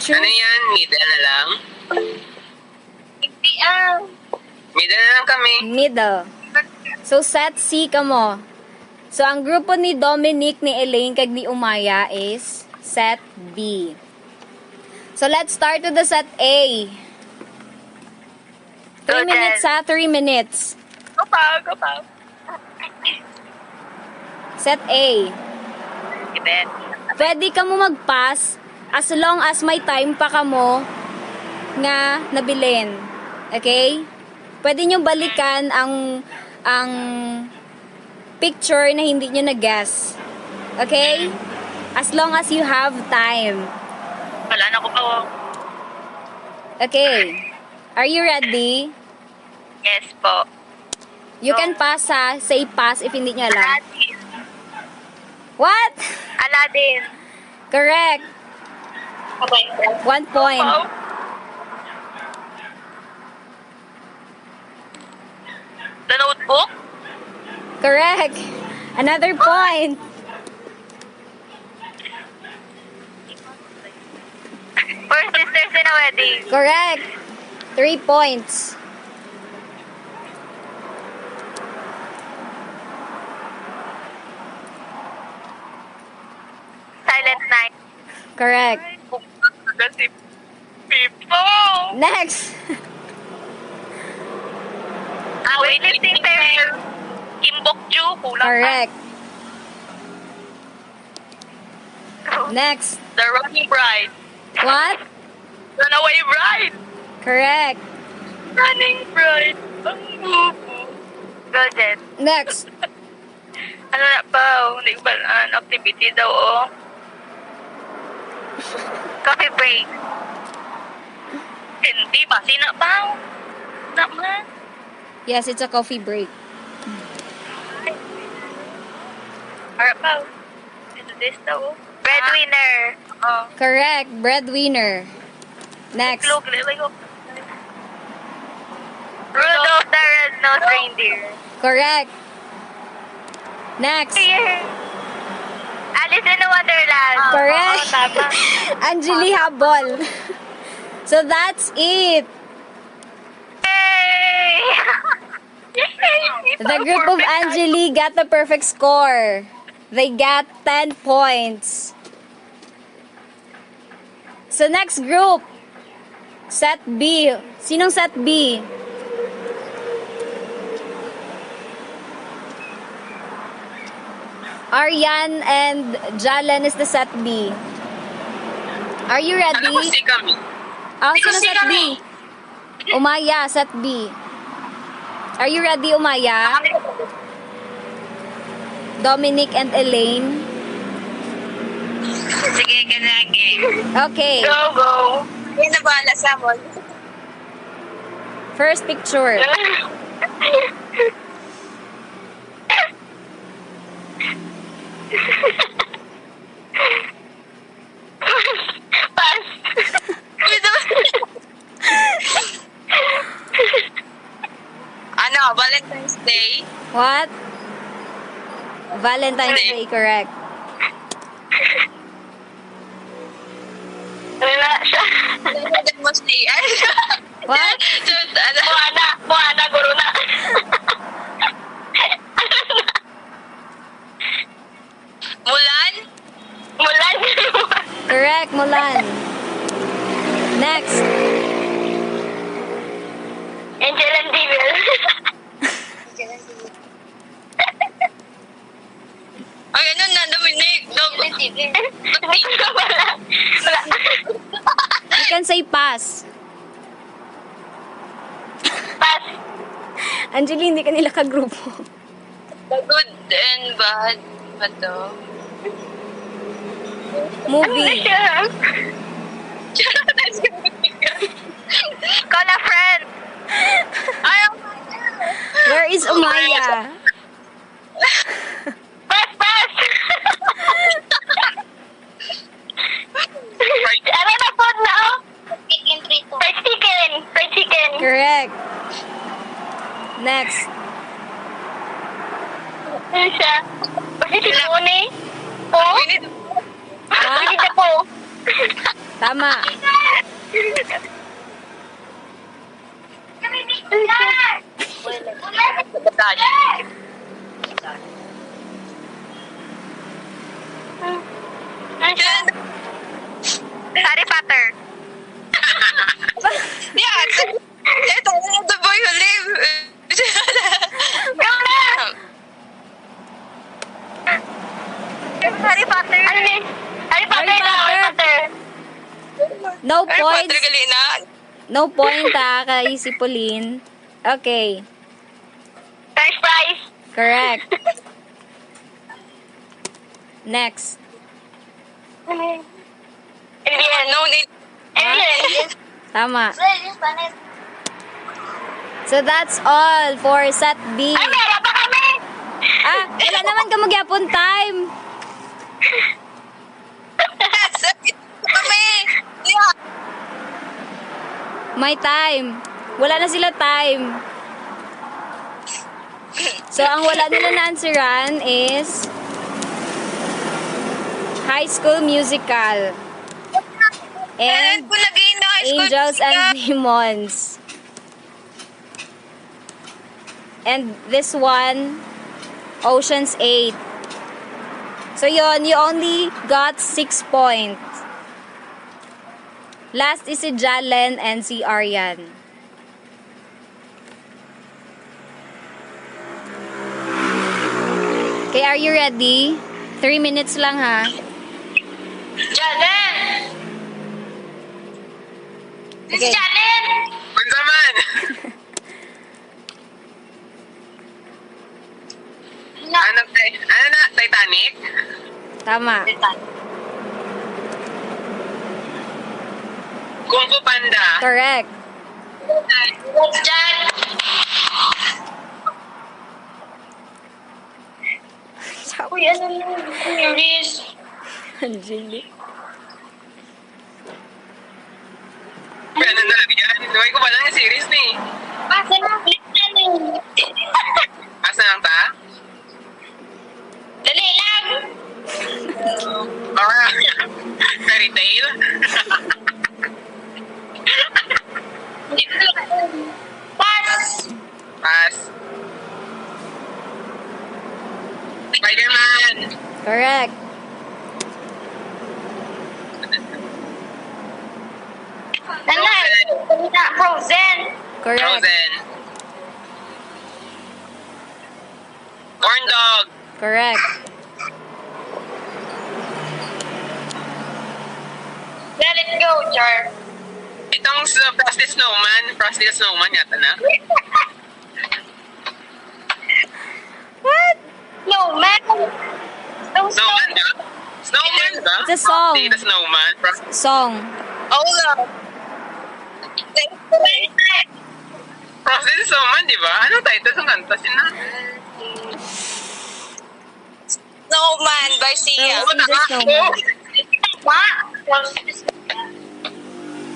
Ano yan? Middle na lang? Hindi Middle na lang kami. Middle. So, set C ka mo. So, ang grupo ni Dominic, ni Elaine, kag ni Umaya is set B. So, let's start with the set A. 3 minutes ha, 3 minutes. Go pa. Set A. Ibet. Pwede ka mo mag-pass as long as may time pa ka mo nga nabilin. Okay? Pwede nyo balikan ang picture na hindi nyo na-guess. Okay? As long as you have time. Wala na ko pa. Okay. Are you ready? Yes po. You can pass ha. Say pass if hindi nyo alam. Aladdin. What? Aladdin. Correct. Okay. 1 point. The Notebook? Correct. Another point. Four Sisters in a Wedding. Correct. 3 points. Silent Night. Correct. Kasi people. Next. Weightlifting fair. Kimbokju. Kulang. Correct. Next. The Running Bride. What? Runaway Bride. Correct. Running Bride. Ang bubo. Go, Jen. Next. Ano na pa? Hindi ba activity daw oh. Coffee break. Hindi ba? Sina pa? Naman. Yes, it's a coffee break. Harap pa. Ito this daw oh. Breadwinner. Correct. Breadwinner. Next. Klog, lilay ko. Rudolph the Red-Nosed Reindeer. Correct. Next. Alice in Wonderland. Correct. Oo, tama. Angeli Habol. So that's it. Yay! The group of Angeli got the perfect score. They got 10 points. So next group, set B. Sinong set B? Aryan and Jalen is the set B. Are you ready? Ano ko si kami? Sino set B? Umaya, set B. Are you ready, Umaya? Dominic and Elaine? Sige, ganagi. Okay. Go. Yan na bahala sa amon. First picture. Pass. Ano, Valentine's Day? What? Valentine's Day, correct. Wala siya. Valentine's Day. What? Moana, guro na. Mulan? Mulan. Correct, Mulan. Next. Angel and Devil. Ay, ano na, Dominic? Wala. You can say pass. Pass. Angeline, hindi ka nila kagrupo. The good and bad. Ba to? Movie. Call a friend. Ayaw. Where is Umaya? Pass. Ano na po na? Fried chicken. Correct. Next. Ano siya? Kasi si Tony. Po? Hindi na po. Tama. Harry Potter. Yeah, ito, the boy who live. Go na! Harry Potter. Harry Potter. No Harry points. Potter, gali na. No point kay si Pauline. Okay. First prize. Correct. Next. Alien. No need. Alien. Tama. So that's all for set B. Ay, meron pa kami. Wala naman ka magyapon time. Kami. Yeah. May time. Wala na sila time. So, ang wala nila na-answeran is High School Musical and Kung nag-iin na high school Angels and musical. Demons. And this one, Ocean's 8. So, yon, you only got 6 points. Last is si Jalen and si Aryan. Okay, are you ready? 3 minutes lang ha. Jalen. This Okay. is Jalen. Unsa man? Ano na? Titanic? Tama. Kung Fu Panda? Correct. What's that? Uy, ano yung series? Anjali. Ano na yan? Huwag ko pa lang yung series ni. Asa na? Asa lang ta? Dali lang. Fairy tale? Pass. Pass. Spider-Man! Correct. Frozen. Correct. Frozen. Corn dog! Correct. Let it go, Char. Itong Frosty the Snowman yata na. What? Snowman. Snowman ba? Snowman ba? It's a song. Frosty the Snowman. Song. Oh, Frozen Snowman, di ba? Anong title ng kanta? Snowman by Sia. Frozen the Snowman.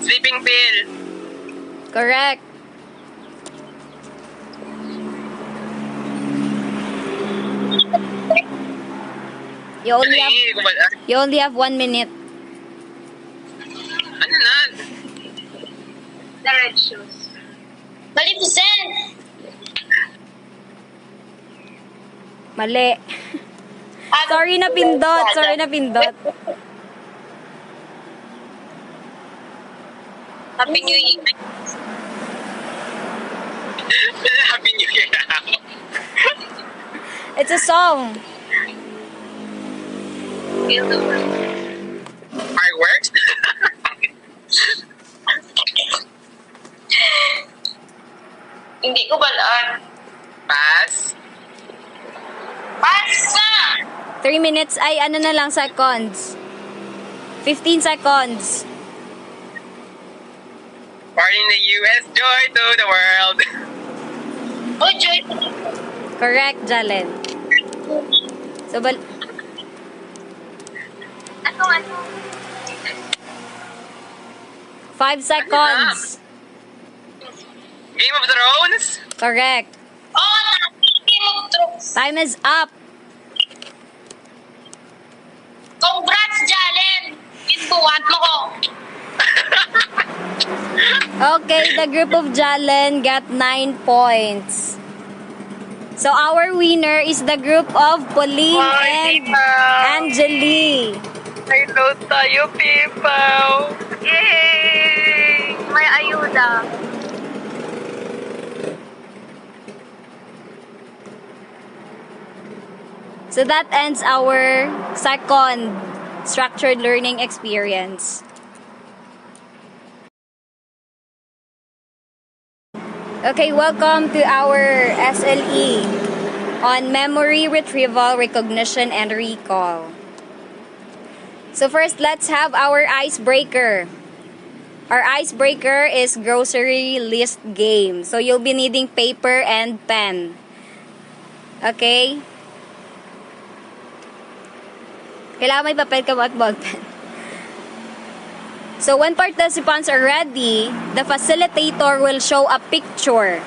Sleeping Pill. Correct. Hindi ko ba? You only have 1 minute. Ano na? The red shoes. Maleficent. Mali. Sorry na pindot. Sorry na pindot. Happy New Year. Happy New Year. It's a song. Fireworks? Hindi ko balaan. Pass. Pass na. 3 minutes. Ay, ano na lang, seconds. 15 seconds. Born in the US, joy to the world. Oh, Joy. Correct, Jalen. So, 5 seconds. Game of Thrones? Correct. Oh, Game of Thrones. Time is up. Congrats, Jalen. Inuwan mo ko. Okay, the group of Jalen got 9 points. So, our winner is the group of Pauline and Angeli. I know tayo, people. Yay! May ayuda. So, that ends our second structured learning experience. Okay, welcome to our SLE on memory retrieval, recognition, and recall. So first, let's have our icebreaker. Our icebreaker is grocery list game. So you'll be needing paper and pen. Okay? Kailangan may papel ka at ballpen. So when participants are ready, the facilitator will show a picture.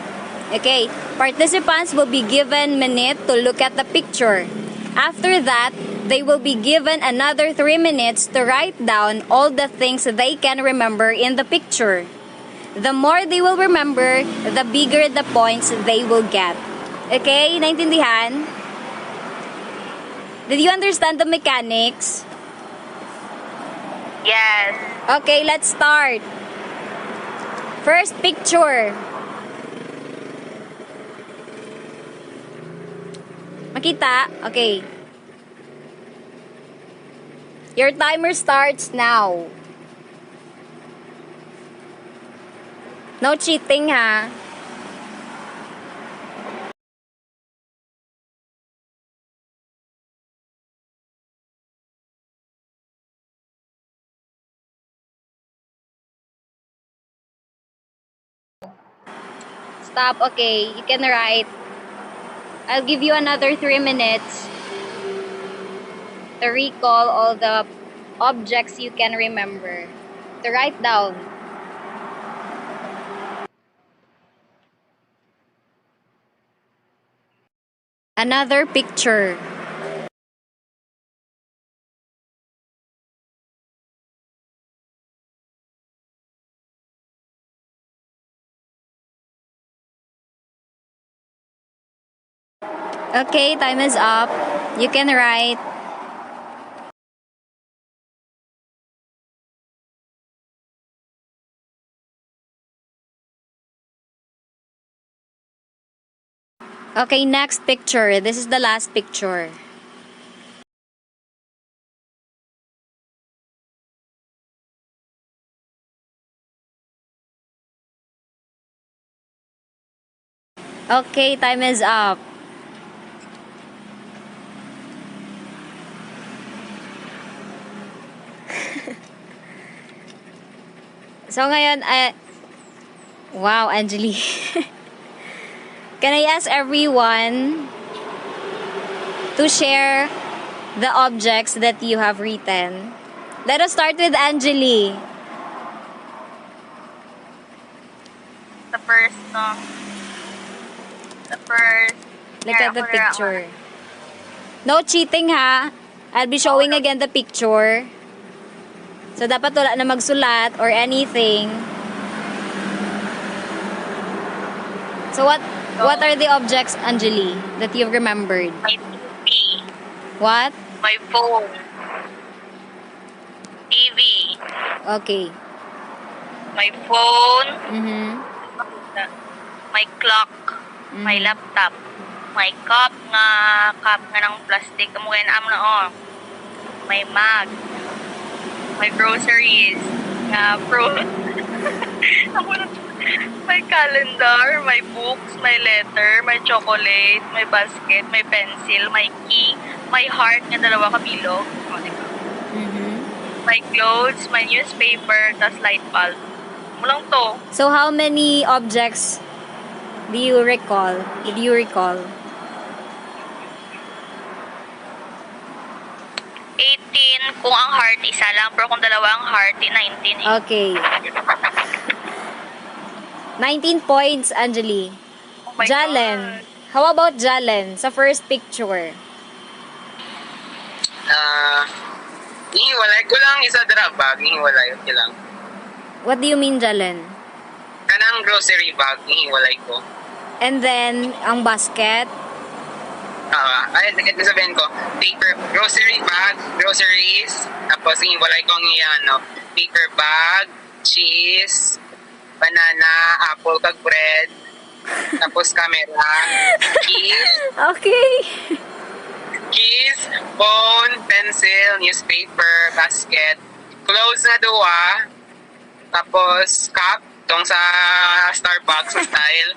Okay, participants will be given minute to look at the picture. After that, they will be given another 3 minutes to write down all the things they can remember in the picture. The more they will remember, the bigger the points they will get. Okay, naintindihan? Did you understand the mechanics? Yes. Okay, let's start. First picture. Makita? Okay. Your timer starts now. No cheating, ha? Stop. Okay, you can write. I'll give you another 3 minutes to recall all the objects you can remember. To write down. Another picture. Okay, time is up. You can write. Okay, next picture. This is the last picture. Okay, time is up. So ngayon, Wow, Angeli. Can I ask everyone to share the objects that you have written? Let us start with Angeli. The first, no? The first. Look at the picture. No cheating ha. I'll be showing again the picture. So dapat wala na magsulat or anything. So what are the objects, Angeli, that you've remembered? My TV. What? My phone. TV. Okay. My phone. Mhm. My clock. My laptop. My cup nga ng plastic. Kamukha na amo na oh. My mug. My groceries. Fruit. My calendar, my books, my letter, my chocolate, my basket, my pencil, my key, my heart nga dalawa ka bilog. Oh, diba? My clothes, my newspaper, tas light bulb. Mulang to. So how many objects do you recall? Did you recall? 18 kung ang heart isa lang, pero kung dalawa ang heart, 19 eh. Okay. 19 points, Angeli. Oh my Jalen. God. How about Jalen sa first picture? Ihiwalay ko lang isa dra bag, ihiwalay ko lang. What do you mean, Jalen? Kanang grocery bag, ihiwalay ko. And then, ang basket. Ay, sabihin ko, paper, grocery bag, groceries, tapos ihiwalay ko ang paper bag, cheese, banana, apple, kag bread, tapos camera, keys, Okay. keys, phone, pencil, newspaper, basket, clothes na duwa, tapos cup, tong sa Starbucks style.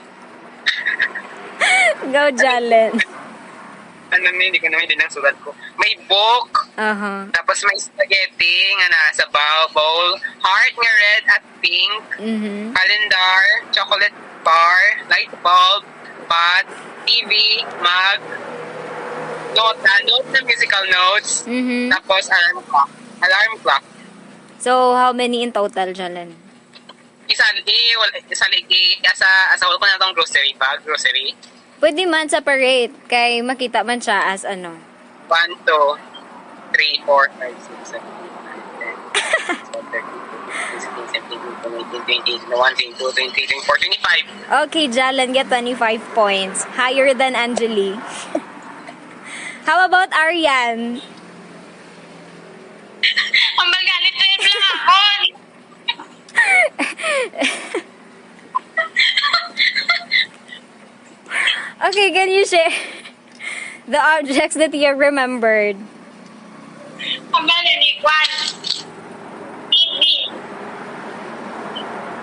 Go, Jalen. Hindi ko naman din ang sulat ko. May book, Uh-huh. tapos may spaghetti nga nasa bowl, heart nga red at pink, Mhm. calendar, chocolate bar, light bulb, pot, TV, mug, note na musical notes, Mhm. tapos alarm clock. So, how many in total, Jalen? Asawal ko na tong grocery bag, grocery. Pwede man separate kay makita man siya as ano. 1, 2, 3, 4, 5, 6, 7, 8, 9, 10, 11, 12, 13, 14, 15, 16, 17, 18, 19, 20, 21, 22, 23, 24, 25. Okay, Jalen, get 25 points. Higher than Angeli. How about Arian? Ang magalit 12 lang ako. Okay, can you share the objects that you remembered? Ang magalit 1. TV.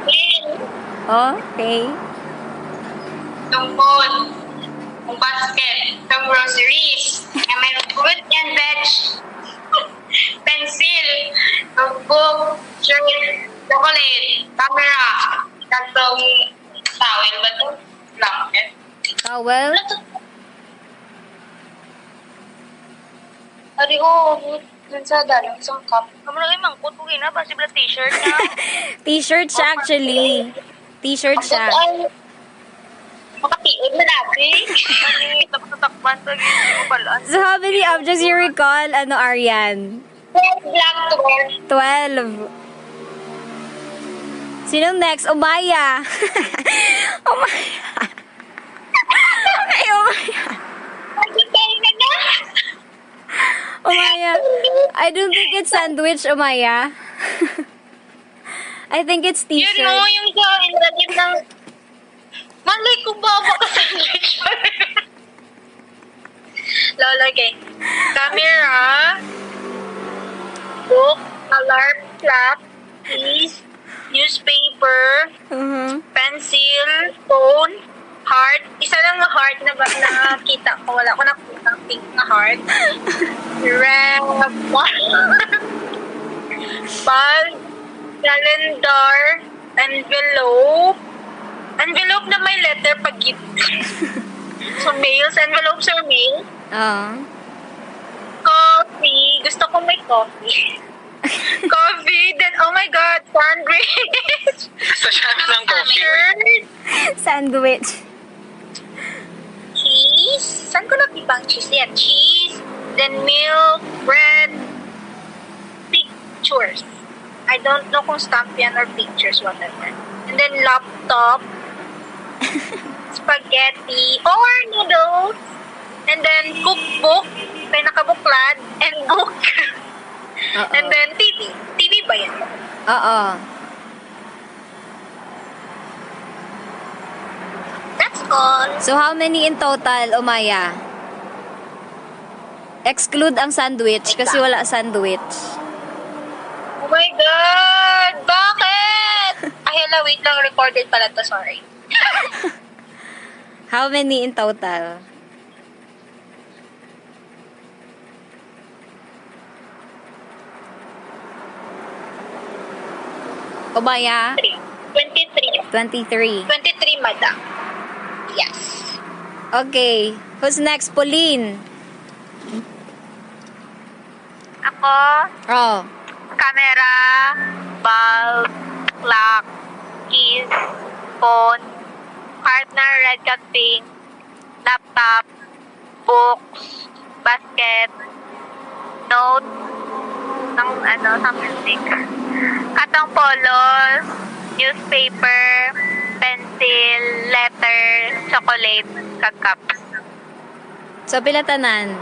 Pen. Okay. Yung phone. Yung basket. Yung groceries. And may fruit and veg. Pencil. Yung book. Shirt. Chocolate. Camera. Kantong towel ba ito? Blanket. Towel? Ari ko, dun sa dalang isang cup. Kamu lagi mangkot ko gina, basi bla t-shirt na. T-shirt siya actually. T-shirt siya. Ay, makatiod na dati. Mani, tapos tatakban sa gini mo balaan. So how many objects you recall, Arian? Black to wear. 12. Sinong next? Umaya. Umaya. Ay, Umaya. Nagkakay ka na. Umaya. I don't think it's sandwich, Umaya. I think it's Yun t-shirt. no, yung sa ilagay ng... Malay ko ba ka sandwich? Lalagay. Camera. Book. Alarm clock. Keys. Newspaper. Mhm. Pencil. Phone. Heart. Isa lang na heart na ba nakita ko. Wala ko nakita pink na heart. Red. Bulb. Calendar. Envelope. Envelope na may letter pag gift. So, mails, envelopes or mail. Coffee. Gusto ko may coffee. Coffee. Then, oh my God, sandwich. Sa siya ng coffee. Shirt. Sandwich. Cheese. Saan ko nakita ang cheese? Yeah, cheese. Then, milk, bread. Pictures. I don't know kung stamp yan or pictures, whatever. And then, laptop. Spaghetti. Or noodles. And then, cookbook. May nakabuklad. And book. And then, TV. TV ba yan? Oo. That's all. So, how many in total, Umaya? Exclude ang sandwich kasi wala sandwich. Oh my God! Bakit? Ay, hala, wait lang. Recorded pala to. Sorry. How many in total? Umaya? 23. 23. 23, madam. Yes. Okay. Who's next? Pauline. Ako, Oh. camera, bulb, clock, keys, phone, partner, red cat pink, laptop, books, basket, note, something, katang polos, newspaper, pencil, letter, chocolate, kag cups. So, pila tanan?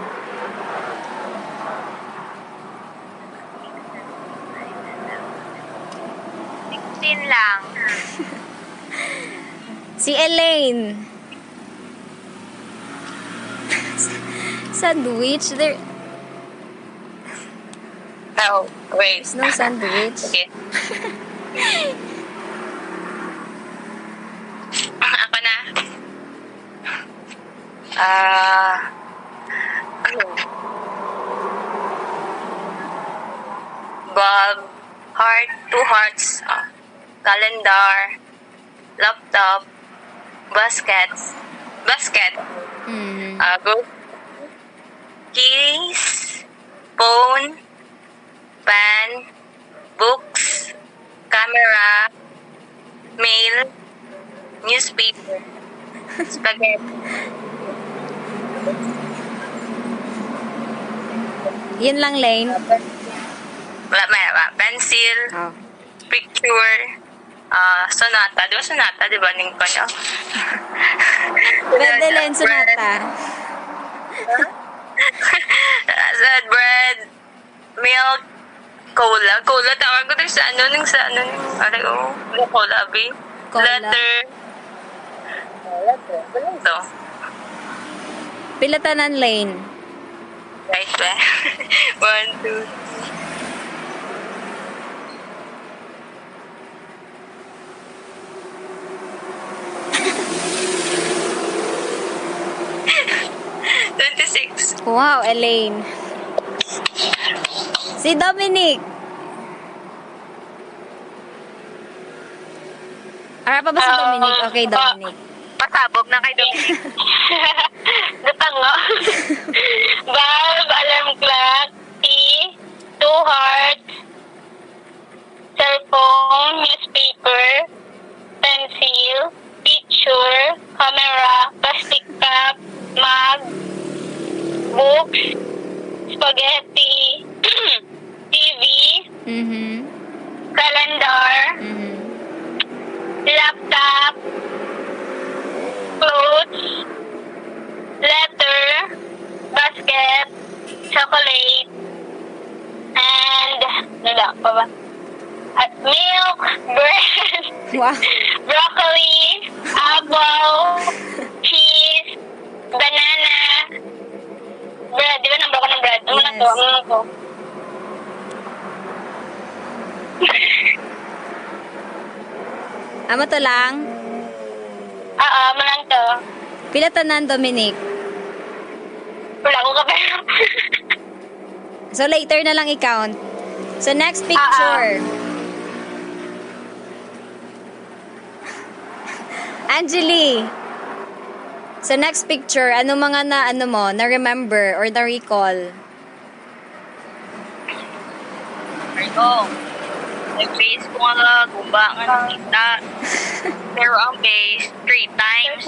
Tin lang. Si Elaine. Sandwich? Oh, wait. There's no sandwich. Okay. Ako na. Bulb, heart, 2 hearts, calendar, laptop, basket, book, keys, phone, pen, books, camera, mail, newspaper, spaghetti. Yun lang, Lane. Pencil, Oh. picture, sonata. Di ba sonata? Di ba? Ning ko nyo? Pwede, Lane, sunata. Sad bread, milk, cola. Cola, tawag ko din sa ano, cola, B. Cola. Letter. Ito. Pila tanan, Lane. Right ba? 1, 2, 26. Wow, Elaine. Si Dominic. Ara pa ba si Dominic? Okay, Dominic. Pasabog na kay Dominic. Natango. Bulb, alarm clock, tea, 2 hearts, cellphone, newspaper, pencil, picture, camera, plastic cup, mug, books, spaghetti, TV, calendar, laptop, clothes, letter, basket, chocolate, and wala pa ba? Milk, bread, Wow. broccoli, apple, cheese, banana, bread. Di ba nambra ko ng bread? Ano na to? Yes. Ano na to? Amo to lang. Ano lang to? Pila tanan, Dominic. Wala ko ka pero. So, later na lang i-count. So, next picture. Angeli, sa next picture, ano mga na-remember or na-recall? Ito. May base ko nga guba nga nakita. Pero ang base, 3 times.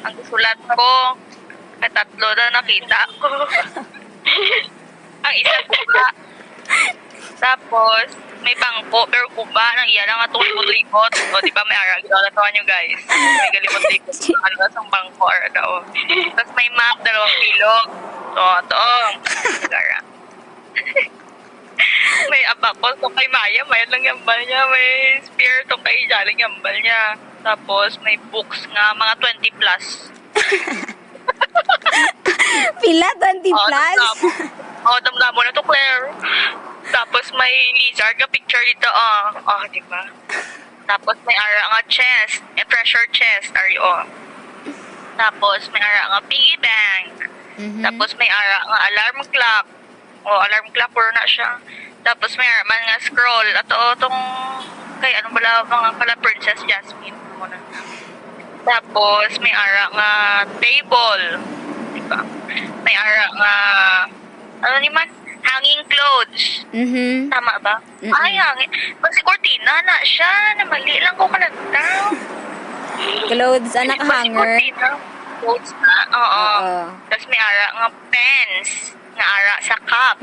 Ang sulat ko, may 3 na nakita ko. Ang isa guba. Tapos, may bangko, pero guba, nang iya lang atong libot-libot. O, di ba may ara, ginawa nyo guys. May galibot-libot. Ano na sa bangko, ara daw. Tapos may map, 2 bilog. Ito. Gara. May abakol to kay Maya lang yambal niya. May spear to kay Jaling yambal niya. Tapos may books nga, mga 20 plus. Pila? 20 plus? Damdamo na to, Claire. Tapos may lizard nga picture dito, di ba? Tapos may ara nga chest, treasure chest, Tapos may ara nga piggy bank. Tapos may ara nga alarm clock. Alarm clock, puro na siya. Tapos may ara man nga scroll. At itong, kay ano bala, mga pala Princess Jasmine. Muna. Tapos may ara nga table. Diba? May ara nga, hanging clothes. Tama ba? Ay, hanging. Kasi cortina na siya. Namali lang ko kalagtaw. Clothes, anak hanger. Clothes na, oo. Tapos may ara nga pens. Nga ara sa cup.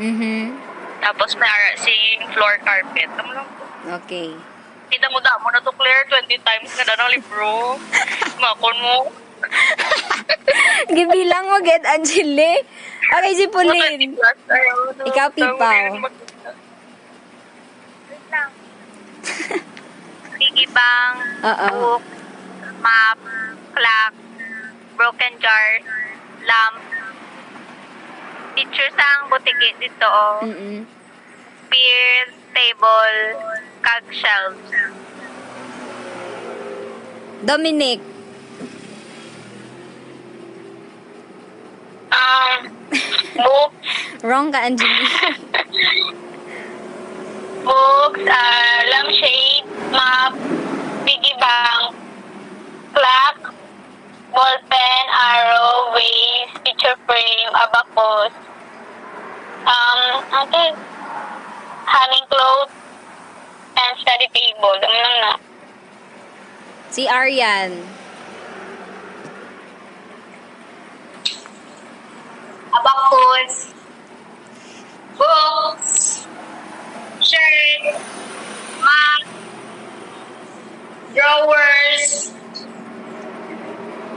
Tapos may ara si floor carpet. Tama lang po. Okay. Kita mo na to, Claire. 20 times na na ng libro. Makon mo. Gibilang mo, get Angeli. Okay, si Pauline. Ikaw, Pipaw. Piggy bank, Oo. book, map, clock, broken jar, lamp, picture sang butiki dito, spear, table, cog shelves. Dominic. Books, Wrong ka, Angeli. lampshade, map, piggy bank, clock, ballpen, arrow, vase, picture frame, abacus, hanging clothes, and study table. Dami lang na. Si Arian. Abacus, books, shirt, map, drawers,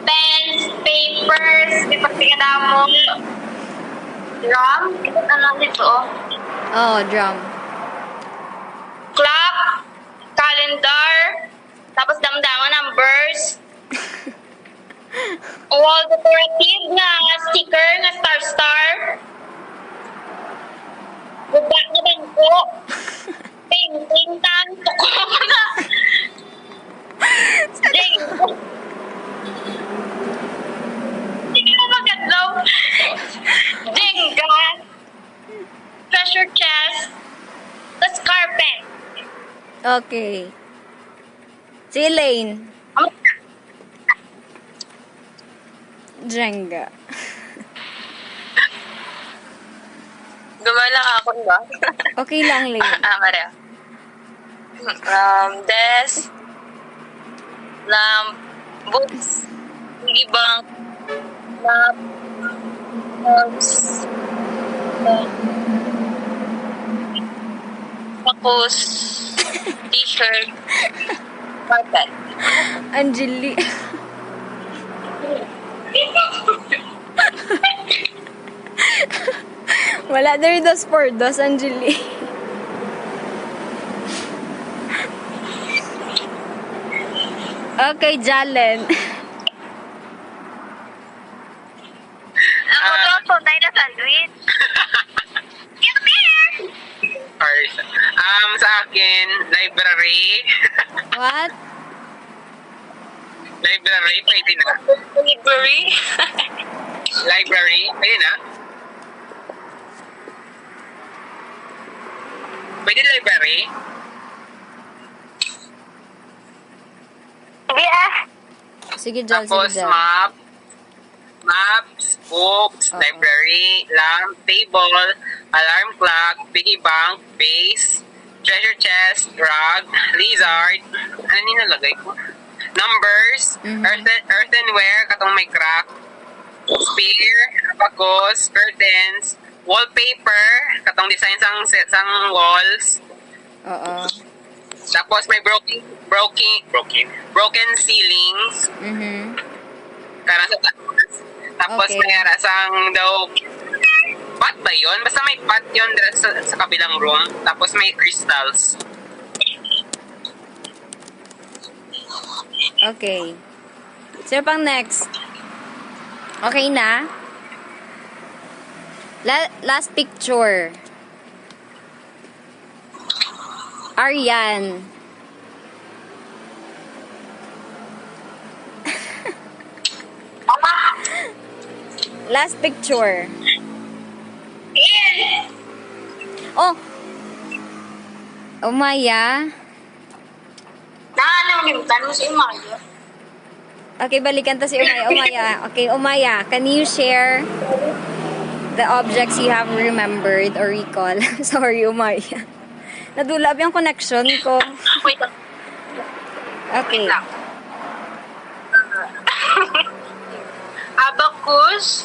pens, papers, may pagtingadamon, drum, ano dito, Drum. clock, calendar, tapos damdaman numbers, wall decorative nga sticker nga star, guba na bangko, painting tan, tuko na, Hindi na magadlaw. Jenga, treasure chest, tas carpet. Okay. Si Elaine. Jenga. Gumala ako, ba? Okay lang, Elaine. Maria. Desk, lamp, books, piggy bank, map, tapos, t-shirt, carpet. Angeli. Wala na rin dos for dos, Angeli. Okay, Jalen. Ako to, sunday na sandwich. Or, sa akin, library. What? Library, pwede na. Library? Library, pwede na. Pwede library? Sige Sige, Jal. Tapos Sige, Jal. maps, books, Oo. library, lamp, table, alarm clock, piggy bank, vase, treasure chest, rug, lizard, ano nilagay ko? Numbers, earthenware, katong may crack, spear, abacus, curtains, wallpaper, katong design sang walls, Oo. tapos may broken ceilings, karang sa taas. Tapos Okay. may arasang daw pot ba yun? Basta may pot yun sa kabilang room. Tapos may crystals. Okay. Sino pang next? Okay na? Last picture. Aryan. Last picture. Oh. Umaya. Nakalimutan mo si Mario. Okay, balikan to si Umaya. Umaya. Okay, Umaya, can you share the objects you have remembered or recall? Sorry, Umaya. Nadulab yung connection ko. Wait lang. Okay. Abacus,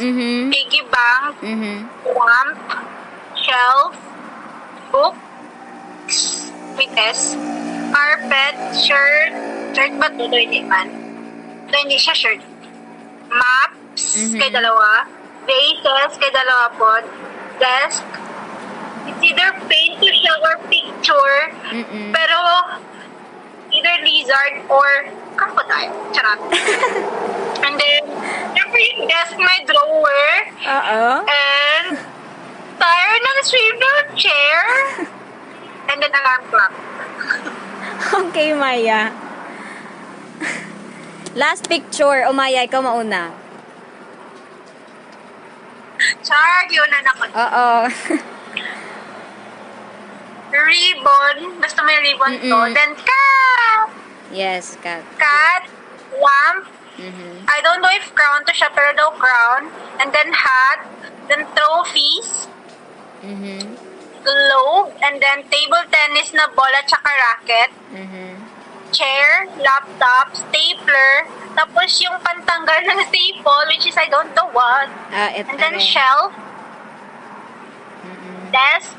piggy bank, lamp, shelf, books, with S, carpet, shirt ba ito? Hindi man. Ito hindi siya shirt. Maps, kay dalawa. Vases, kay dalawa po. Desk. It's either paint to siya or picture. Pero, either lizard or crocodile. Charot. And then, syempre yung desk may drawer. Oo. And, tire ng swivel chair. And then, alarm clock. Okay, Maya. Last picture. Umaya, ikaw mauna. Char, yun na ako. Oo. Ribbon. Basta may ribbon to. Then, cat. Yes, Kat. Cat. Lamp. I don't know if crown to siya, pero daw crown. And then hat. Then trophies. Globe. And then table tennis na bola tsaka racket. Chair. Laptop. Stapler. Tapos yung pantanggal ng staple, which is I don't know what. And then shelf. Desk.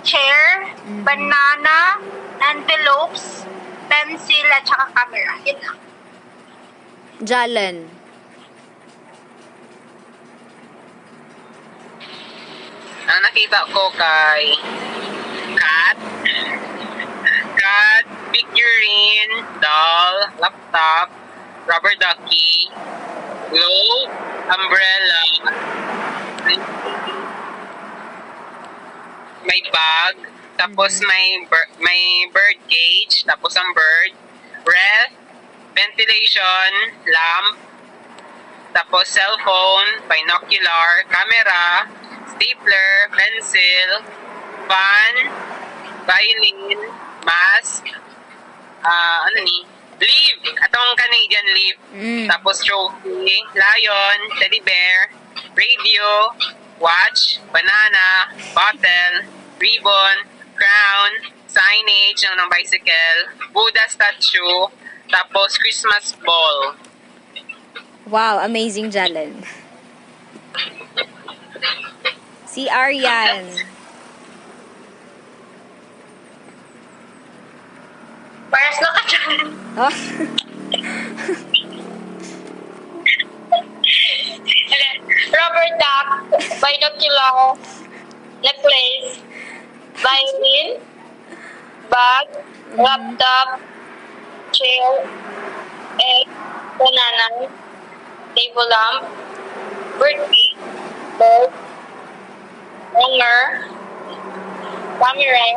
Chair. Banana. Envelopes. Pencil at saka camera. Yun lang. Jalan. Ang nakita ko kay cat, figurine, doll, laptop, rubber ducky, globe, umbrella, may bag, tapos may bird cage, tapos ang bird, ref, ventilation, lamp, tapos cellphone, binocular, camera, stapler, pencil, fan, violin, mask, leaf, atong Canadian leaf, tapos trophy, lion, teddy bear, radio, watch, banana, bottle, ribbon, crown, signage ng bicycle, Buddha statue, tapos Christmas ball. Wow, amazing, Jalan. Si Aryan. Paras na ka dyan. Oh. Rubber duck, binocular, necklace, violin, bag, laptop, chair, egg, banana, table lamp, birthday, bird, hanger, camera,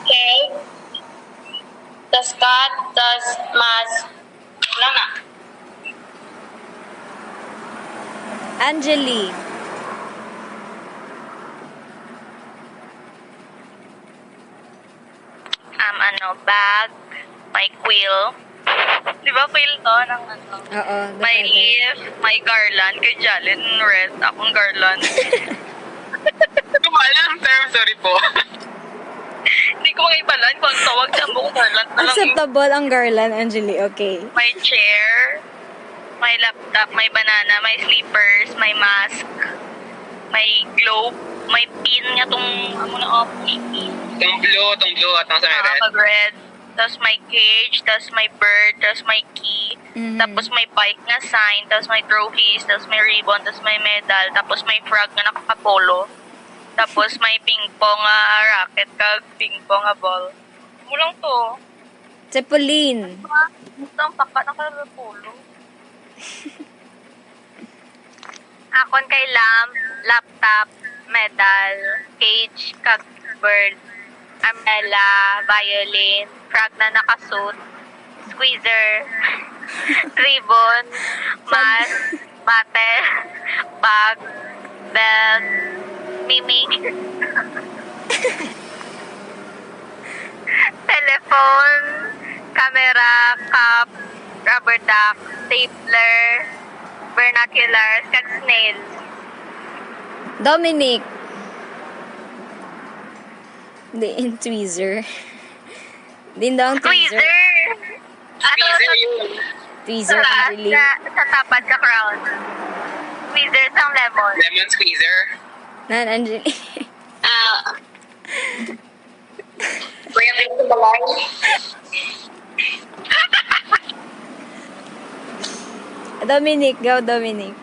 shelf, tas cat, tas mask, nana. Angeli. Bag, may quill, Di ba feel to ng ano? Oo, the May feather. leaf, may garland, kay Jalen red, akong garland. Hindi ko alam ang term, sorry po. Hindi ko maibalan kung ang tawag sa buong garland na lang. Acceptable ang garland, Angeli. Okay. May chair, may laptop, may banana, may slippers, may mask, may globe, may pin nga tong ano na pin. Tong blue, at nasa may red. Pag red. Tapos may cage, tapos may bird, tapos may key, tapos may bike na sign, tapos may trophies, tapos may ribbon, tapos may medal, tapos may frog na nakakapolo, tapos may ping-pong racket, kag ping-pong ball. Mulang to. Cepolin. Ang paka nakakapolo. Akon kay lamp, laptop, medal, cage, kag bird, umbrella, violin, frog na nakasuit, squeezer, ribbon, mask, bottle, bag, belt, mimik, telephone, camera, cup, rubber duck, stapler, binoculars, kag snail. Dominic. Di, tweezer. Din daw ang tweezer. Tweezer! Ano Squeezer yun. Tweezer, Angeli. sa tapat sa crown. Tweezer sang lemon. Lemon squeezer. Nan, Angeli. Kuya, dito balay. Dominic, go Dominic.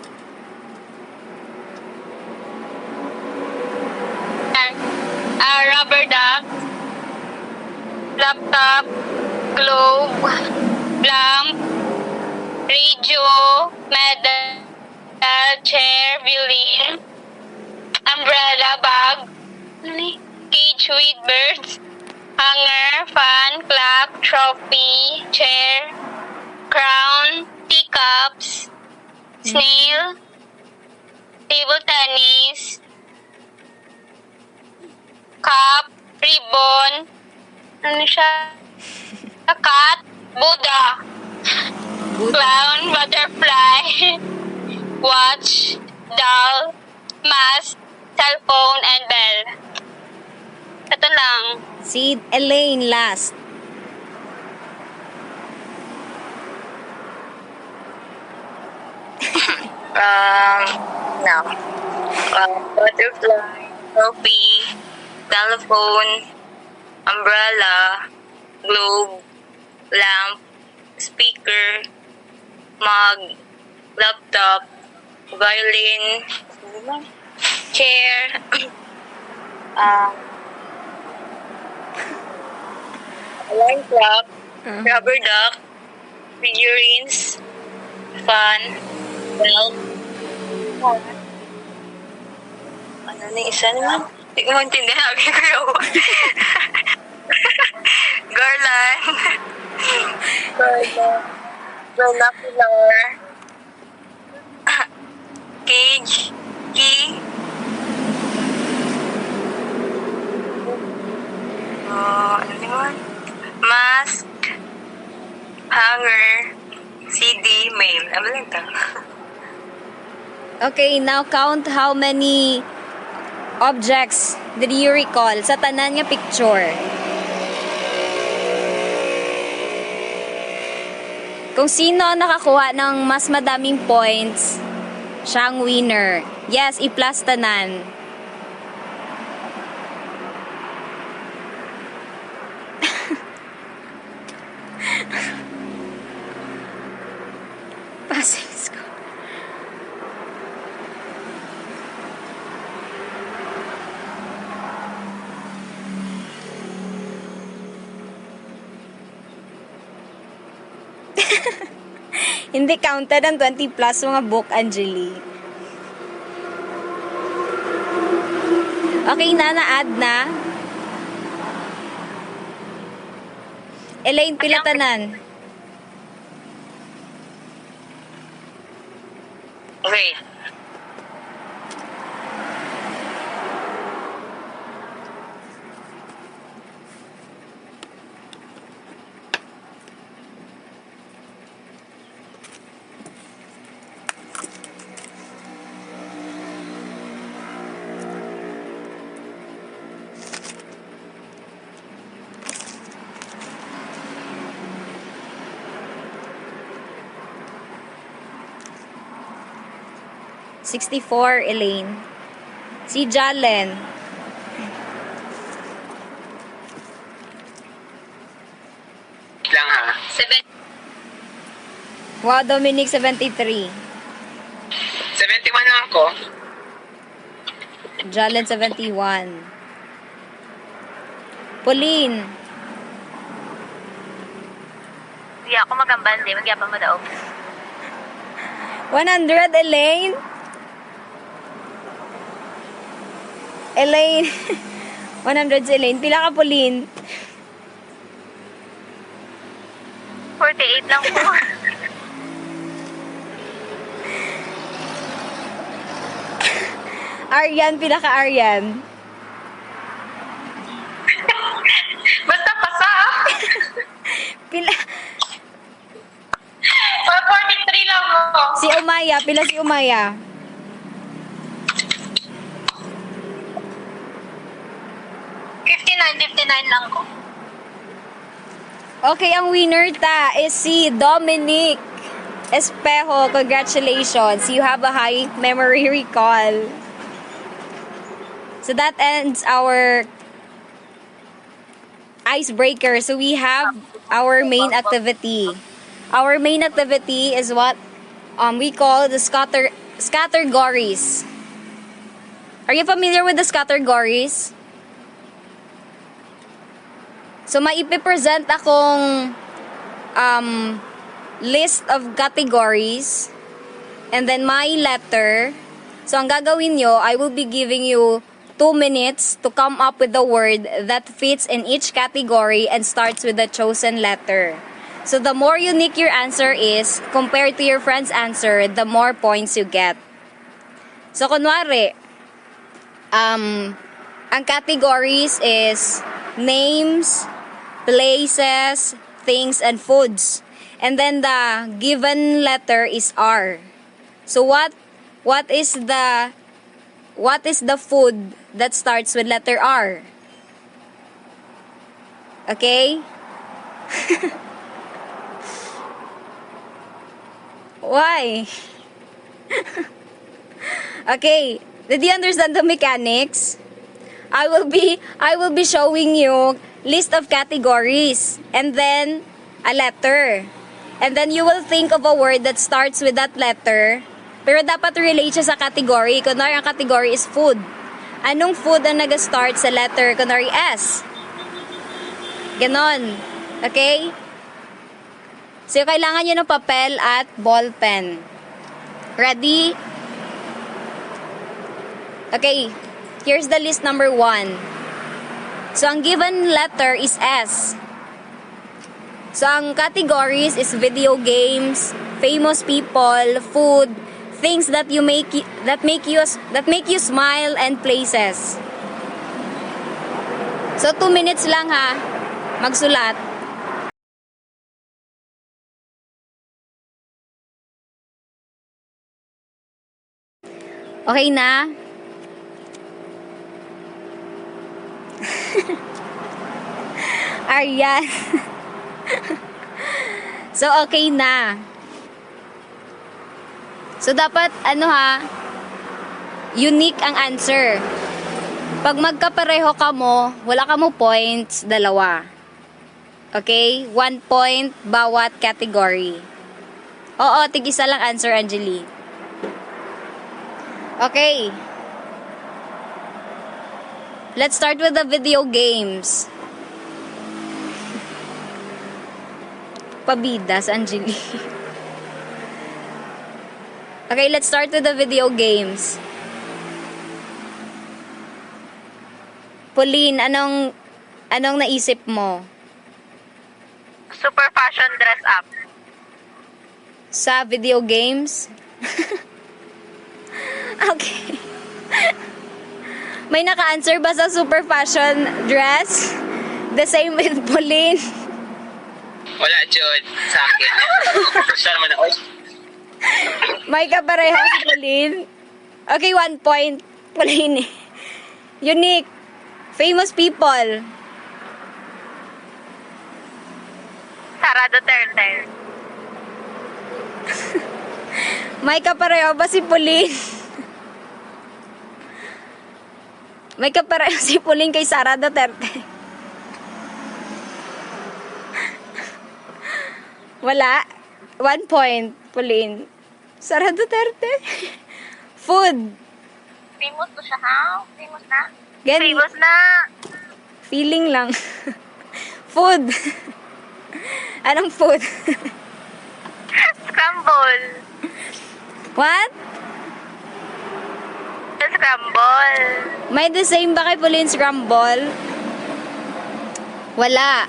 Rubber duck, laptop, globe, lamp, radio, medal, chair, violin, umbrella, bag, cage with birds, hanger, fan, clock, trophy, chair, crown, teacups, snail, table tennis, cup, ribbon, ano siya? Cat, Buddha, clown, butterfly, watch, doll, mask, cellphone, and bell. Ito lang. Si Elaine last. No. Butterfly, trophy, telephone, umbrella, globe, lamp, speaker, mug, laptop, violin, chair, alarm clock, rubber duck, figurines, fan, belt, ano na isa naman? Hindi ko maintindihan. Lagi ko yun. Garland. Binocular. Cage. Key. Ano naman? Mask. Hanger. CD. Mail. Ano lang ito? Okay, now count how many objects did you recall sa tanan nga picture. Kung sino ang nakakuha ng mas madaming points, siya ang winner. Yes, i-plus tanan. Passing score. Hindi counted ang 20 plus mga book, Angeli. Okay na, na-add na. Elaine, pilatanan. Okay. 64, Elaine. Si Jalen. Lang ha. 7. Wow, Dominic, 73. 71 lang ako. Jalen, 71. Pauline. Hindi ako magambal, di. Magyapang mo daw. 100, Elaine. Elaine. 100 si Elaine. Pila ka, Pauline? 48 lang po. Aryan, pila ka, Aryan? Basta pasa. Pila. 43 lang mo. Si Umaya, pila si Umaya? 59 lang ko. Okay, ang winner ta is si Dominic Espejo. Congratulations. You have a high memory recall. So that ends our icebreaker. So we have our main activity. Our main activity is what we call the scattergories. Are you familiar with the scattergories? So maipipresent akong list of categories and then my letter. So ang gagawin nyo, I will be giving you 2 minutes to come up with the word that fits in each category and starts with the chosen letter. So the more unique your answer is compared to your friend's answer, the more points you get. So kunwari, ang categories is names, places, things, and foods. And then the given letter is R. So what is the food that starts with letter R? Okay? Why? Okay, did you understand the mechanics? I will be showing you list of categories and then a letter. And then you will think of a word that starts with that letter. Pero dapat relate siya sa category. Kunwari, ang category is food. Anong food ang nag-start sa letter? Kunwari, S. Ganon. Okay? So, kailangan nyo ng papel at ball pen. Ready? Okay. Here's the list number 1. So, ang given letter is S. So, ang categories is video games, famous people, food, things that make you smile, and places. So 2 minutes lang ha, magsulat. Okay na? Aryan. So okay na. So, dapat, unique ang answer. Pag magkapareho ka mo, wala ka mo points, 2. Okay? 1 point bawat category. Oo, tig-isa lang answer, Angeli. Okay. Let's start with the video games. Pabidas, Angeli. Okay, let's start with the video games. Pauline, anong naisip mo? Super fashion dress up. Sa video games? Okay. May naka-answer ba sa super fashion dress? The same with Pauline? Wala, Jod. Sa akin. First naman ako. May kapareho si Pauline. Okay, 1 point. Pauline. Unique. Famous people. Sara Duterte. May kapareho ba si Pauline? May kapareho si Pauline kay Sara Duterte. Wala. 1 point, Pauline. Sara Duterte. Food. Famous to siya, ha? Famous na? Gani. Famous na! Feeling lang. Food. Anong food? Scramble. What? Scramble. May the same ba kay Pauline Scramble? Wala.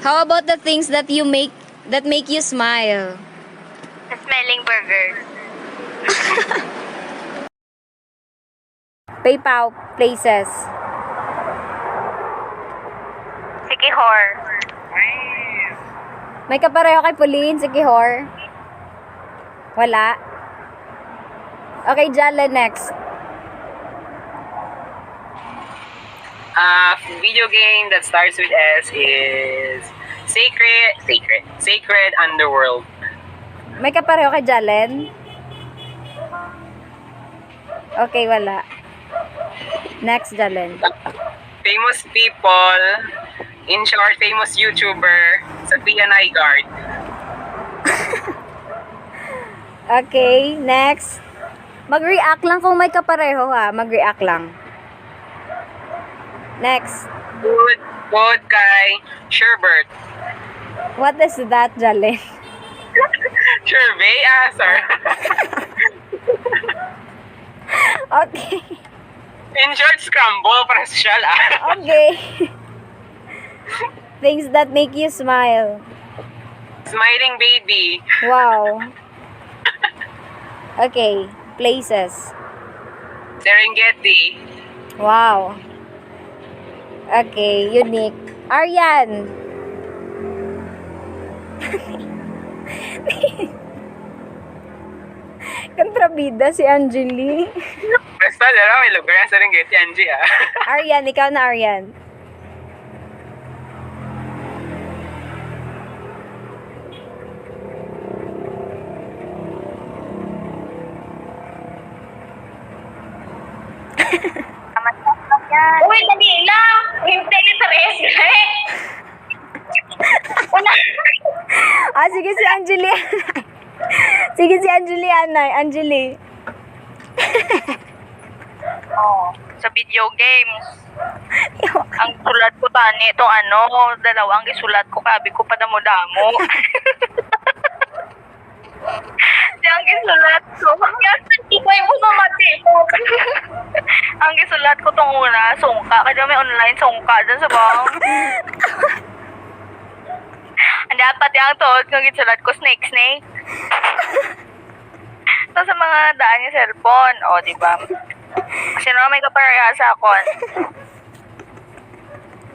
How about the things that make you smile? Smelling burgers. PayPal places. Sikihor. May kapareho kay Pauline, si Kihor? Wala. Okay, Jalen, next. Video game that starts with S is Sacred Underworld. May kapareho kay Jalen? Okay, wala. Next, Jalen. Famous people, in short, famous YouTuber, Sophia Nygaard. Okay, next. Mag-react lang kung may kapareho ha. Mag-react lang. Next. Food kay Sherbert. What is that, Jalen? Sherbet, sir. Okay. In short, scramble, presyal, Okay. Things that make you smile. Smiling baby. Wow. Okay, places. Serengeti. Wow. Okay, unique. Aryan. Kontrabida si Angeli. Basta, dala, may lugar yung Serengeti, Angie, Aryan, ikaw na Aryan. Uy, dali lang! Hintay sa restaurant! Sige si Angeli. Sige si Angeli, Anay. Angeli. Sa video games. Ang sulat ko tani, itong dalawang isulat ko, kabi ko pa damo-damo. Ang isulat ko. Ibay mo mamati mo. Ang isulat ko tong una, sungka. Kaya may online sungka dyan sa bang. Ang dapat yung tuod ng isulat ko, snake. So sa mga daan yung cellphone, diba? Sino may kapareha sa akon?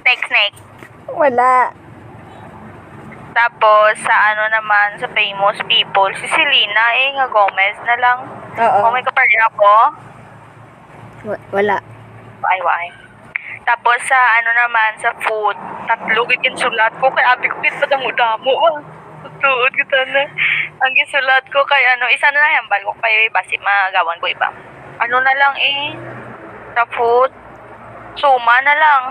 Snake. Wala. Tapos, sa naman, sa famous people, si Selena, nga Gomez na lang. Oo. May kapareha ko? Wala. Ay. Tapos, sa naman, sa food, tatlo yung sulat ko, kaya abi ko damo-damo. Tuod ko na. Ang isulat ko kay isa na lang hambal ko kay basi magawan ko iba. Na lang sa food, suma na lang.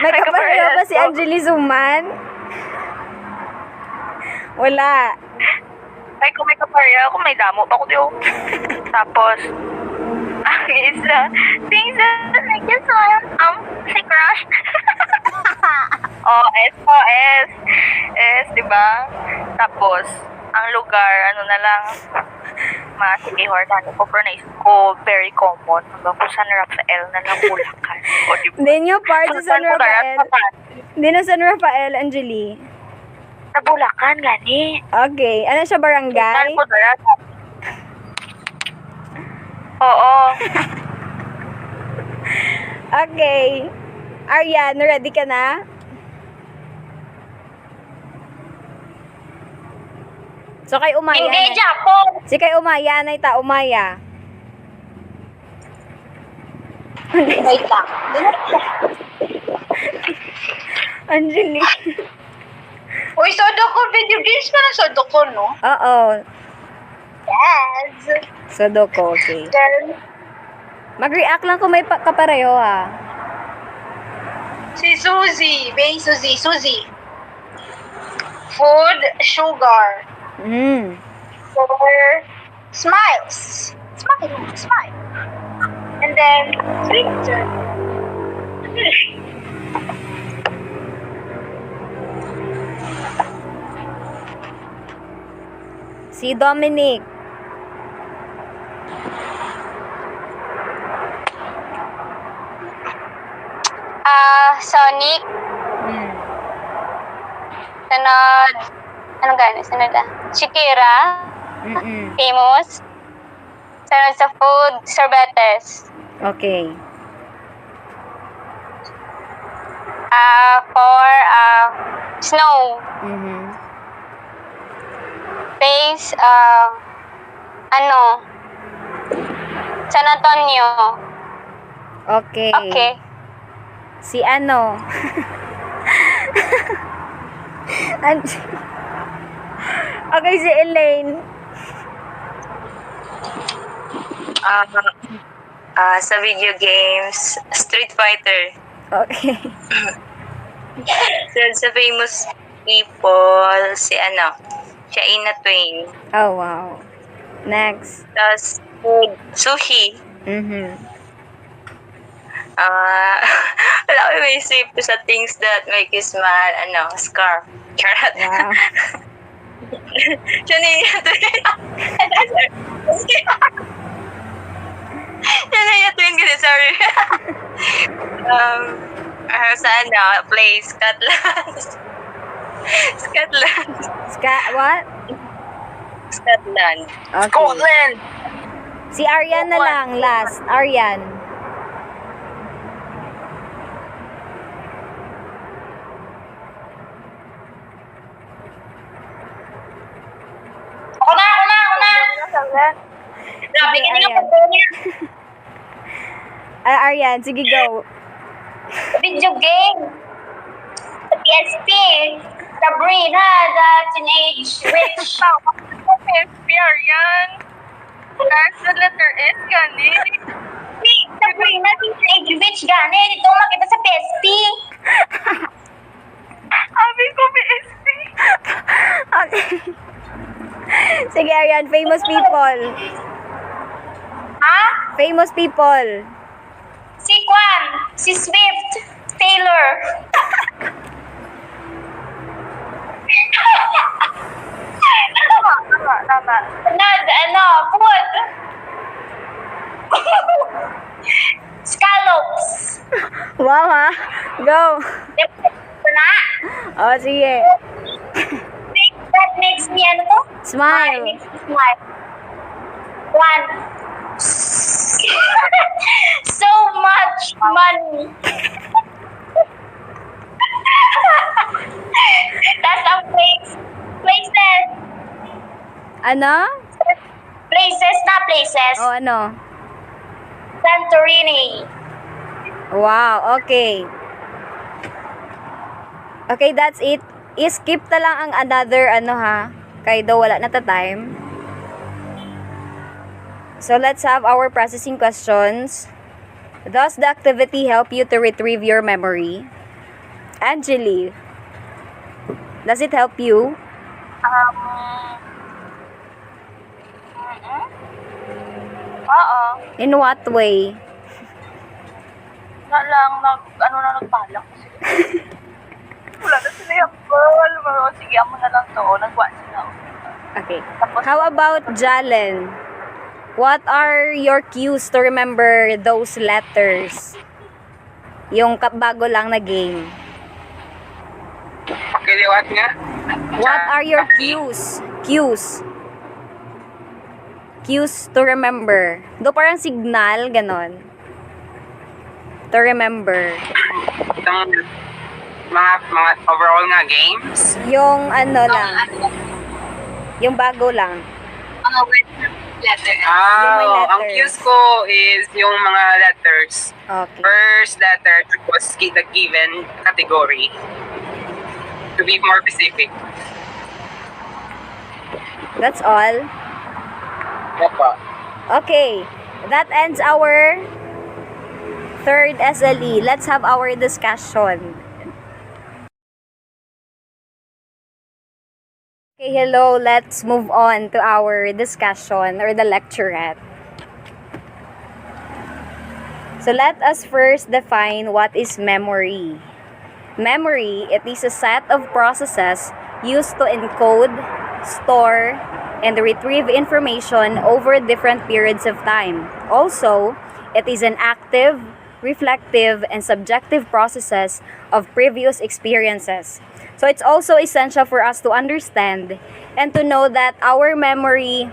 May kapareho ba si Angeli Suman? Wala. Ay, kung may kapareha ako, may damo pa ko diyo. Tapos, ang isa, things that make you smile, si crush. S, diba? Tapos, ang lugar, na lang, Sikihor, ko, pero naisip ko, very common. Hanggang po San Rafael na lang, Bulacan. Diba? Hindi nyo part sa San Rafael. Hindi na San Rafael, Angeli. Sa Bulacan, gani. Okay. Ano siya, barangay? Oo. Okay. Aryan, ready ka na? So, kay Umaya. Hindi, Japon. Si kay Umaya, anay ta, Umaya. Wait lang. Angeli. Uy, Sodoko, video games ka na Sodoko, no? Oo. Yes. Sudoku, okay. Then, Mag-react lang kung may kapareho ha. Si Suzy. Bay Suzy. Suzy. Food, sugar. Mm. For smiles. Smile. And then, sweet. Si Dominic. Sonic. Mm. Sunod. Anong gano'n? Sunod Shakira. Mm-mm. Famous. Sunod sa food, sorbetes. Okay. For snow. Mhm. Place, San Antonio. Okay. Okay. Si ano? Okay, si Elaine. Sa video games, Street Fighter. Okay. Sa famous people, si Shaina Twain. Oh, wow. Next. Tapos, food, sushi. Mhm. Wala ko may isip sa things that make you smile, scarf. Charot. Wow. Shania Twain. Shania Twain kasi, sorry. Sa place, Scotland. Scotland. What? Scotland. Okay. Scotland! Si Arian na lang, last. Arian. Ako na. Grabe Sige, ka na Arian. Arian, sige go. Video game. Sa PSP. Sabrina, the Teenage Witch. PSP, yan. That's the letter S, gani. Sabrina, Teenage Witch, gani. Dito ko makita sa PSP. Sabi ko, PSP. Okay. Sige, Arian. Famous people. Ha? Famous people. Si Kwan. Si Swift. Taylor. Tama. Food. Scallops. Wow, ha? Go. Ito na. Oh, sige. That makes me, Smile. Makes me smile. One. So much money. That's a place. Places. Ano? Places, not places. O ano? Santorini. Wow, okay. Okay, that's it. I-skip na lang ang another kaya daw wala na time. So let's have our processing questions. Does the activity help you to retrieve your memory? Angeli, does it help you? Oo. In what way? Nagbalak ko sila. Wala na sila yung ball. Sige, ako na lang to. Nagwa sila. Okay. How about Jalen? What are your cues to remember those letters? Yung bago lang na game. Kiliwat nga. What are your cues? Cues to remember. Do parang signal, ganon. To remember. Itong mga overall nga games. Yung lang. Yung bago lang. Mga word letter. Yung may Ang letters. cues ko is yung mga letters. Okay. First letter was the given category. To be more specific. That's all. Opo. Okay. That ends our third SLE. Let's have our discussion. Okay, hello. Let's move on to our discussion or the lecturette. So let us first define what is memory. Memory, it is a set of processes used to encode, store, and retrieve information over different periods of time. Also, it is an active, reflective, and subjective processes of previous experiences. So it's also essential for us to understand and to know that our memory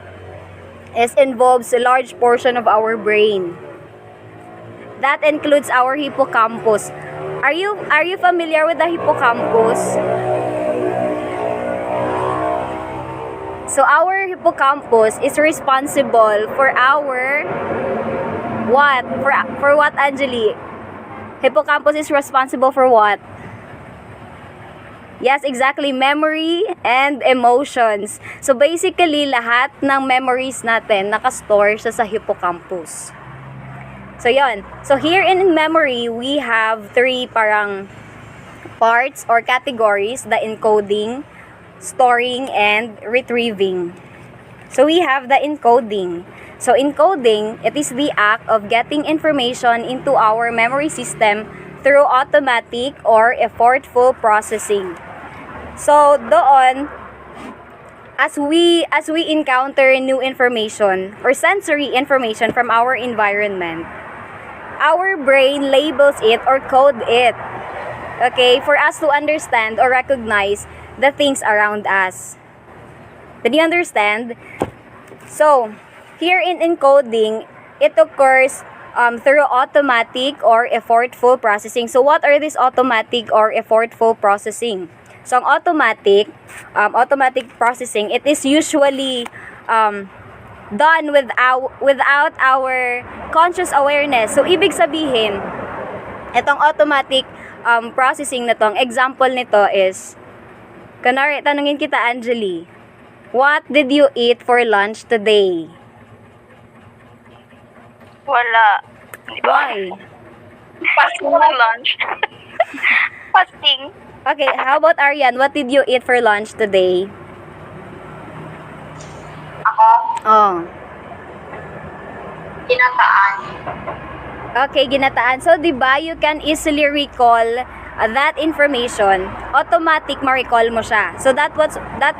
involves a large portion of our brain. That includes our hippocampus. Are you familiar with the hippocampus? So our hippocampus is responsible for our what? For what, Anjali? Hippocampus is responsible for what? Yes, exactly. Memory and emotions. So basically, lahat ng memories natin nakastore sa hippocampus. So yon. So here in memory, we have three parang parts or categories: the encoding, storing, and retrieving. So we have the encoding. So encoding, it is the act of getting information into our memory system through automatic or effortful processing. So doon, as we encounter new information or sensory information from our environment, our brain labels it or code it. Okay, for us to understand or recognize the things around us. Did you understand? So, here in encoding, it occurs through automatic or effortful processing. So, what are these automatic or effortful processing? So, ang automatic processing, it is usually done without our conscious awareness. So, ibig sabihin, itong automatic processing na tong, example nito is, kunwari, tanungin kita, Anjali, what did you eat for lunch today? Wala. Di ba? Why? Fasting ng lunch. Fasting. Okay, how about Arian? What did you eat for lunch today? Ako, Oh. ginataan. Okay, ginataan. So, di ba, you can easily recall that information. Automatic ma-recall mo siya. So, that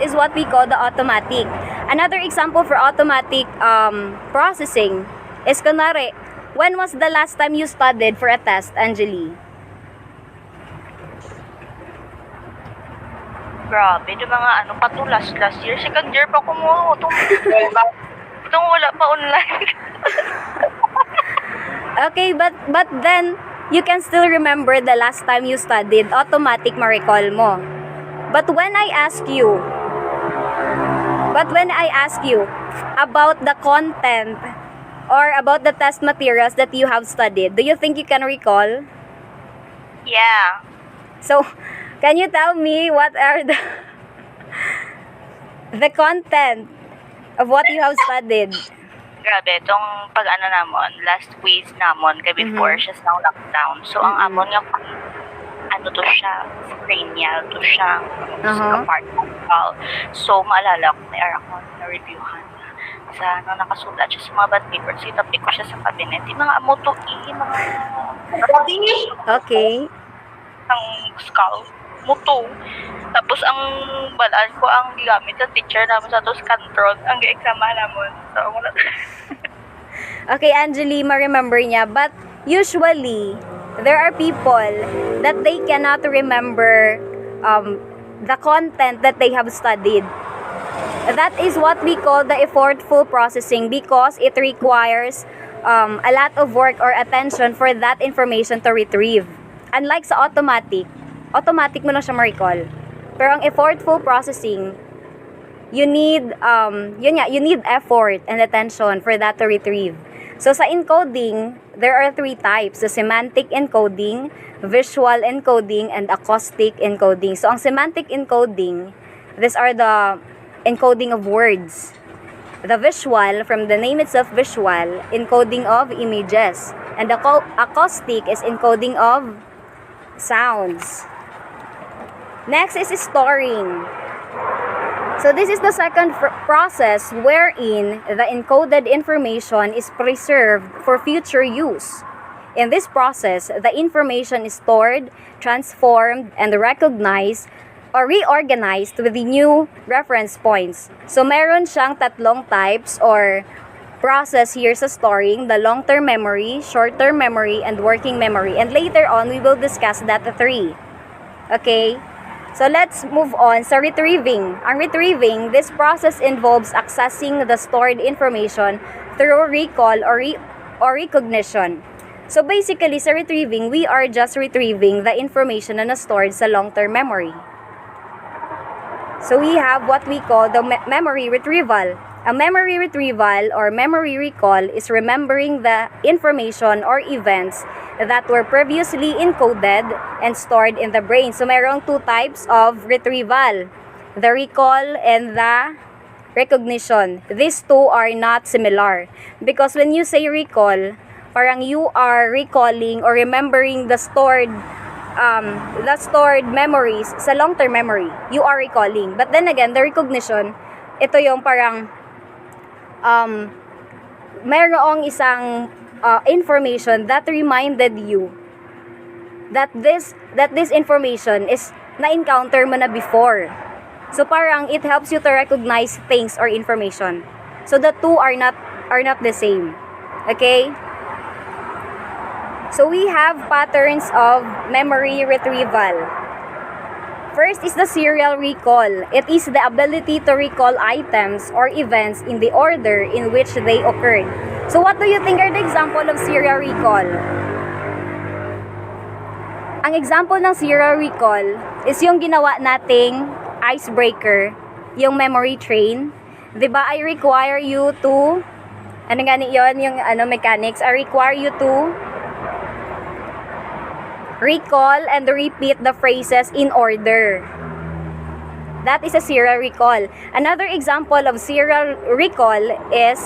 is what we call the automatic. Another example for automatic processing is, kunwari, when was the last time you studied for a test, Anjali? Grabe, yung mga patulas last year. Second year pa ko mo. Itong wala pa online. Okay, but then, you can still remember the last time you studied. Automatic ma-recall mo. But when I ask you about the content or about the test materials that you have studied, do you think you can recall? Yeah. So, can you tell me what are the content of what you have studied? Grabe, itong pag-ano namon, last quiz namon, kay before siya sa lockdown. So, ang amon nga, to siya, cranial to siya, compartmental. So, maalala ko, may ara ko na-reviewhan sa nakasulat siya sa mga bad papers. Itapi ko siya sa cabinet. Yung mga Okay. ang skull, muto. Tapos, ang balaan ko, ang gigamit sa teacher namin sa tos control, ang gi-exama namin. So, wala. Okay, Anjali, ma-remember niya. But, usually, there are people that they cannot remember the content that they have studied. That is what we call the effortful processing because it requires a lot of work or attention for that information to retrieve. Unlike sa automatic mo lang siya ma-recall. Pero ang effortful processing, you need effort and attention for that to retrieve. So sa encoding, there are three types: the semantic encoding, visual encoding, and acoustic encoding. So ang semantic encoding, these are the encoding of words. The visual, from the name itself, visual, encoding of images. And the acoustic is encoding of sounds. Next is storing. So this is the second process wherein the encoded information is preserved for future use. In this process, the information is stored, transformed, and recognized or reorganized with the new reference points. So meron siyang tatlong types or process here sa storing: the long-term memory, short-term memory, and working memory. And later on, we will discuss that three. Okay? So let's move on sa retrieving. Ang retrieving, this process involves accessing the stored information through recall or recognition. So basically, sa retrieving, we are just retrieving the information na stored sa long-term memory. So we have what we call the memory retrieval. A memory retrieval or memory recall is remembering the information or events that were previously encoded and stored in the brain. So mayroong two types of retrieval: the recall and the recognition. These two are not similar because when you say recall, parang you are recalling or remembering the stored memories sa long-term memory. You are recalling. But then again, the recognition, ito yung parang mayroong isang information that reminded you that this information is na-encounter mo na before. So parang it helps you to recognize things or information. So the two are not the same. Okay? So we have patterns of memory retrieval. First is the serial recall. It is the ability to recall items or events in the order in which they occurred. So what do you think are the example of serial recall? Ang example ng serial recall is yung ginawa nating icebreaker, yung memory train. 'Di ba? I require you to, ano gani yon, yung mechanics, I require you to recall and repeat the phrases in order. That is a serial recall. Another example of serial recall is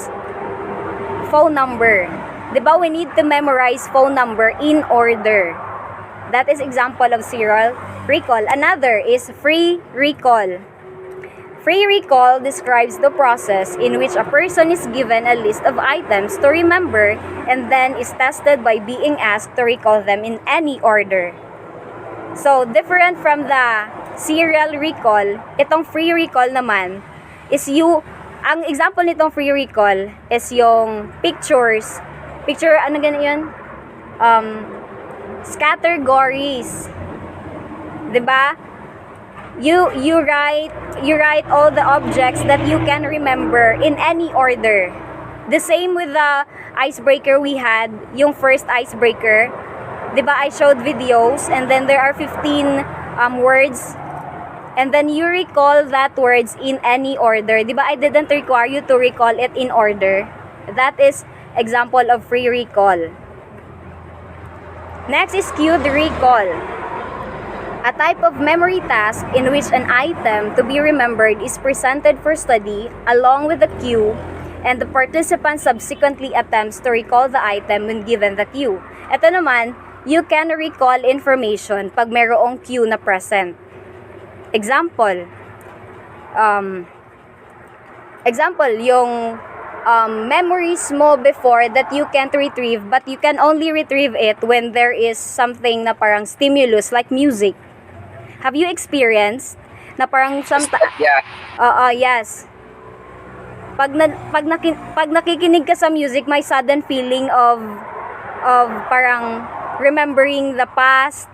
phone number. 'Di ba, we need to memorize phone number in order. That is example of serial recall. Another is free recall. Free recall describes the process in which a person is given a list of items to remember and then is tested by being asked to recall them in any order. So, different from the serial recall, itong free recall naman is ang example nitong free recall is yung pictures. Picture, ano ganun yun? Categories. 'Di ba? You write all the objects that you can remember in any order. The same with the icebreaker we had, yung first icebreaker. 'Di ba, I showed videos and then there are 15 words and then you recall that words in any order. 'Di ba, I didn't require you to recall it in order. That is example of free recall. Next is cued recall. A type of memory task in which an item to be remembered is presented for study along with the cue, and the participant subsequently attempts to recall the item when given the cue. Ito naman, you can recall information pag mayroong cue na present. Example, yung memories mo before that you can't retrieve, but you can only retrieve it when there is something na parang stimulus like music. Have you experienced na parang Yeah. Yes. Pag nakikinig ka sa music, may sudden feeling of parang remembering the past.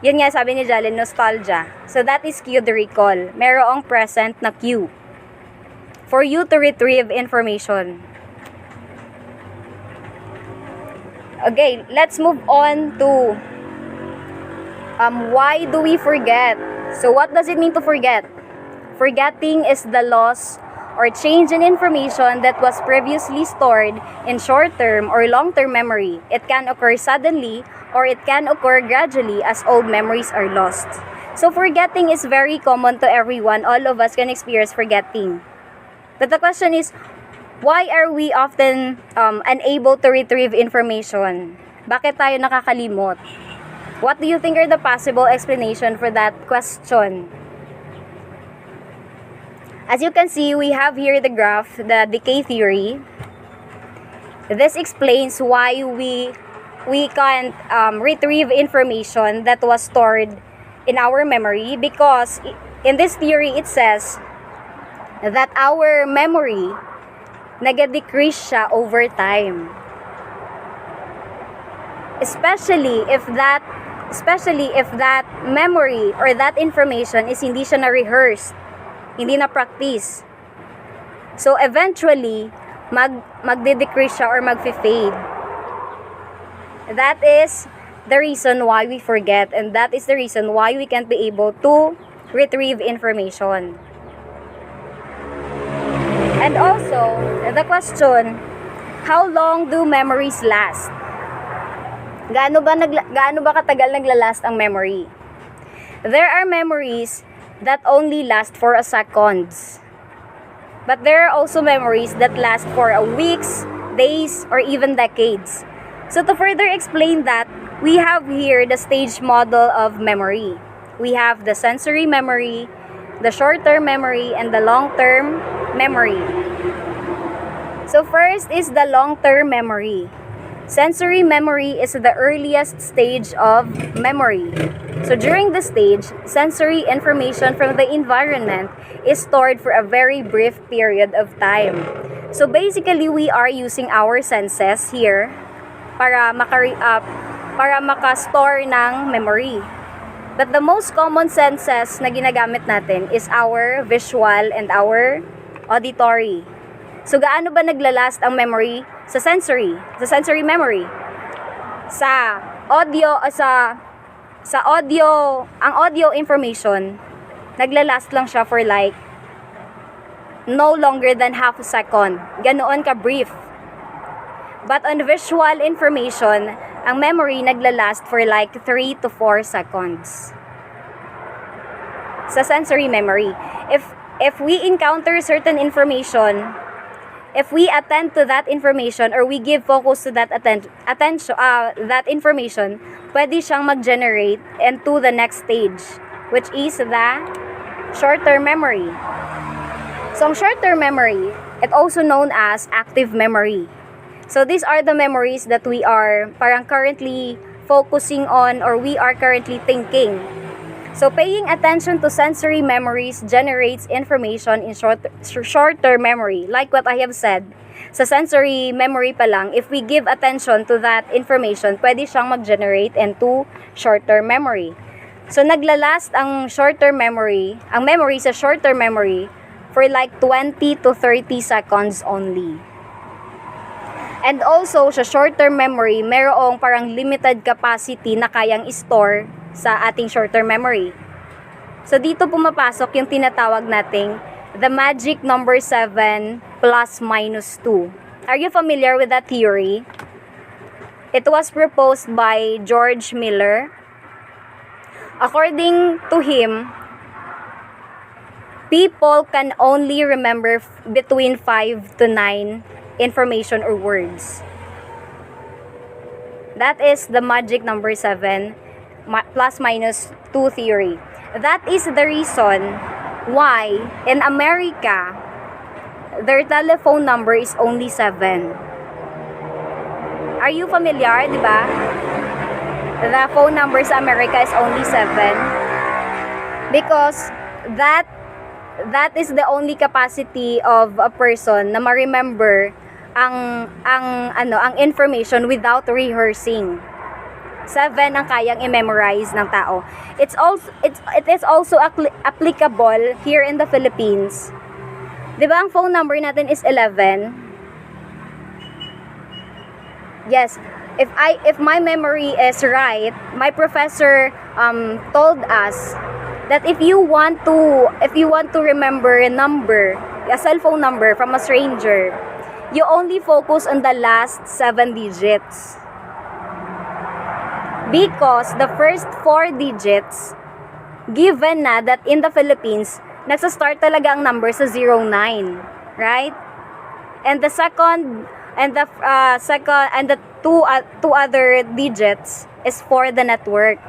Yun nga sabi ni Jalen, nostalgia. So that is cued recall. Merong present na cue for you to retrieve information. Okay, let's move on to why do we forget? So what does it mean to forget? Forgetting is the loss or change in information that was previously stored in short-term or long-term memory. It can occur suddenly or it can occur gradually as old memories are lost. So forgetting is very common to everyone. All of us can experience forgetting. But the question is, Why are we often unable to retrieve information? Bakit tayo nakakalimot? What do you think are the possible explanation for that question? As you can see, we have here the graph, the decay theory. This explains why we can't retrieve information that was stored in our memory, because in this theory it says that our memory nag-decrease siya over time. Especially if that memory or that information is hindi siya na-rehearsed, hindi na-practice. So eventually, magde-decrease siya or magfi-fade. That is the reason why we forget, and that is the reason why we can't be able to retrieve information. And also, the question, how long do memories last? Gaano ba katagal naglalast ang memory? There are memories that only last for a seconds. But there are also memories that last for weeks, days, or even decades. So to further explain that, we have here the stage model of memory. We have the sensory memory, the short-term memory, and the long-term memory. So first is the long-term memory. Sensory memory is the earliest stage of memory. So during this stage, sensory information from the environment is stored for a very brief period of time. So basically, we are using our senses here para maka-store ng memory. But the most common senses na ginagamit natin is our visual and our auditory. So gaano ba naglalast ang memory sa sensory memory? Sa audio, ang audio information, naglalast lang siya for like no longer than half a second. Ganoon ka brief. But on visual information, ang memory naglalast for like 3 to 4 seconds. Sa sensory memory, if we encounter certain information, if we attend to that information or we give focus to that that information, pwede siyang mag-generate into the next stage, which is the short-term memory. So, short-term memory, it also known as active memory. So, these are the memories that we are parang currently focusing on or we are currently thinking. So, paying attention to sensory memories generates information in short-term memory. Like what I have said, sa sensory memory pa lang, if we give attention to that information, pwede siyang mag-generate into short-term memory. So, naglalast ang short-term memory, ang memory sa short-term memory for like 20 to 30 seconds only. And also, sa short-term memory, mayroong parang limited capacity na kayang store sa ating short-term memory. So, dito pumapasok yung tinatawag nating the magic number 7 plus minus 2. Are you familiar with that theory? It was proposed by George Miller. According to him, people can only remember between 5 to 9 information or words. That is the magic number 7 plus minus 2 theory. That is the reason why in America, their telephone number is only 7. Are you familiar, di ba? The phone number sa America is only 7 because that is the only capacity of a person na ma-remember ang information without rehearsing. 7 ang kayang i-memorize ng tao. It is also applicable here in the Philippines. 'Di ba ang phone number natin is 11? Yes. If my memory is right, my professor told us that if you want to remember a number, a cell phone number from a stranger, you only focus on the last 7 digits. Because the first 4 digits, given na that in the Philippines, nagsa-start talaga ang number sa 09, right? And the second and the two other digits is for the network.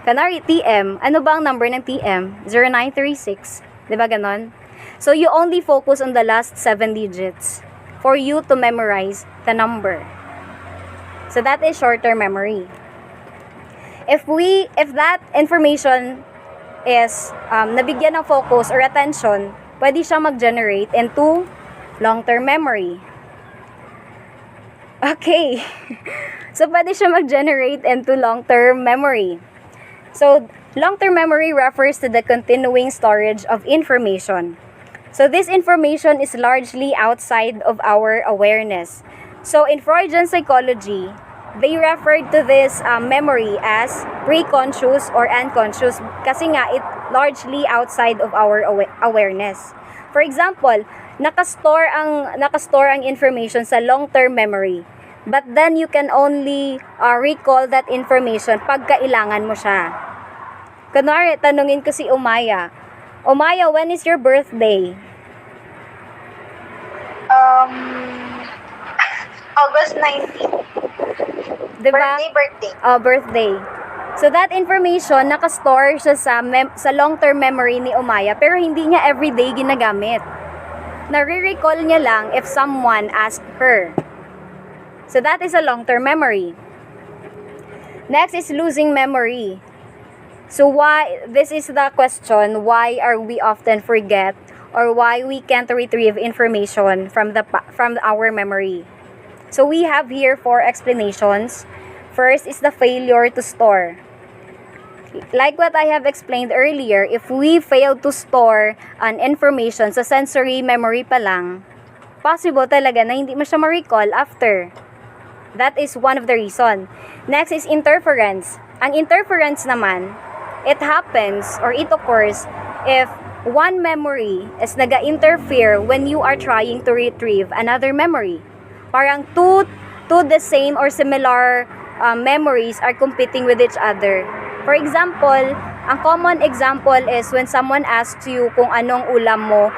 Kanari TM, ano ba ang number ng TM? 0936. 'Di ba ganon? So you only focus on the last 7 digits for you to memorize the number. So that is short-term memory. If that information is nabigyan ng focus or attention, pwede siya mag-generate into long-term memory. Okay. So pwede siya mag-generate into long-term memory. So long-term memory refers to the continuing storage of information. So this information is largely outside of our awareness. So in Freudian psychology, they referred to this memory as preconscious or unconscious kasi nga it largely outside of our awareness. For example, nakastore ang information sa long-term memory. But then you can only recall that information pag kailangan mo siya. Kunwari, tanungin ko si Umaya. Umaya, when is your birthday? August 19. Diba? Birthday. Birthday. So that information, nakastore siya sa long-term memory ni Umaya, pero hindi niya everyday ginagamit. Nare-recall niya lang if someone asked her. So that is a long-term memory. Next is losing memory. So this is the question, why are we often forget or why we can't retrieve information from our memory? So we have here 4 explanations. First is the failure to store. Like what I have explained earlier, if we fail to store an information sa sensory memory pa lang, possible talaga na hindi mo siya ma-recall after. That is one of the reason. Next is interference. Ang interference naman, it happens or it occurs if one memory is naga-interfere when you are trying to retrieve another memory. Parang two the same or similar memories are competing with each other. For example, ang common example is when someone asks you kung anong ulam mo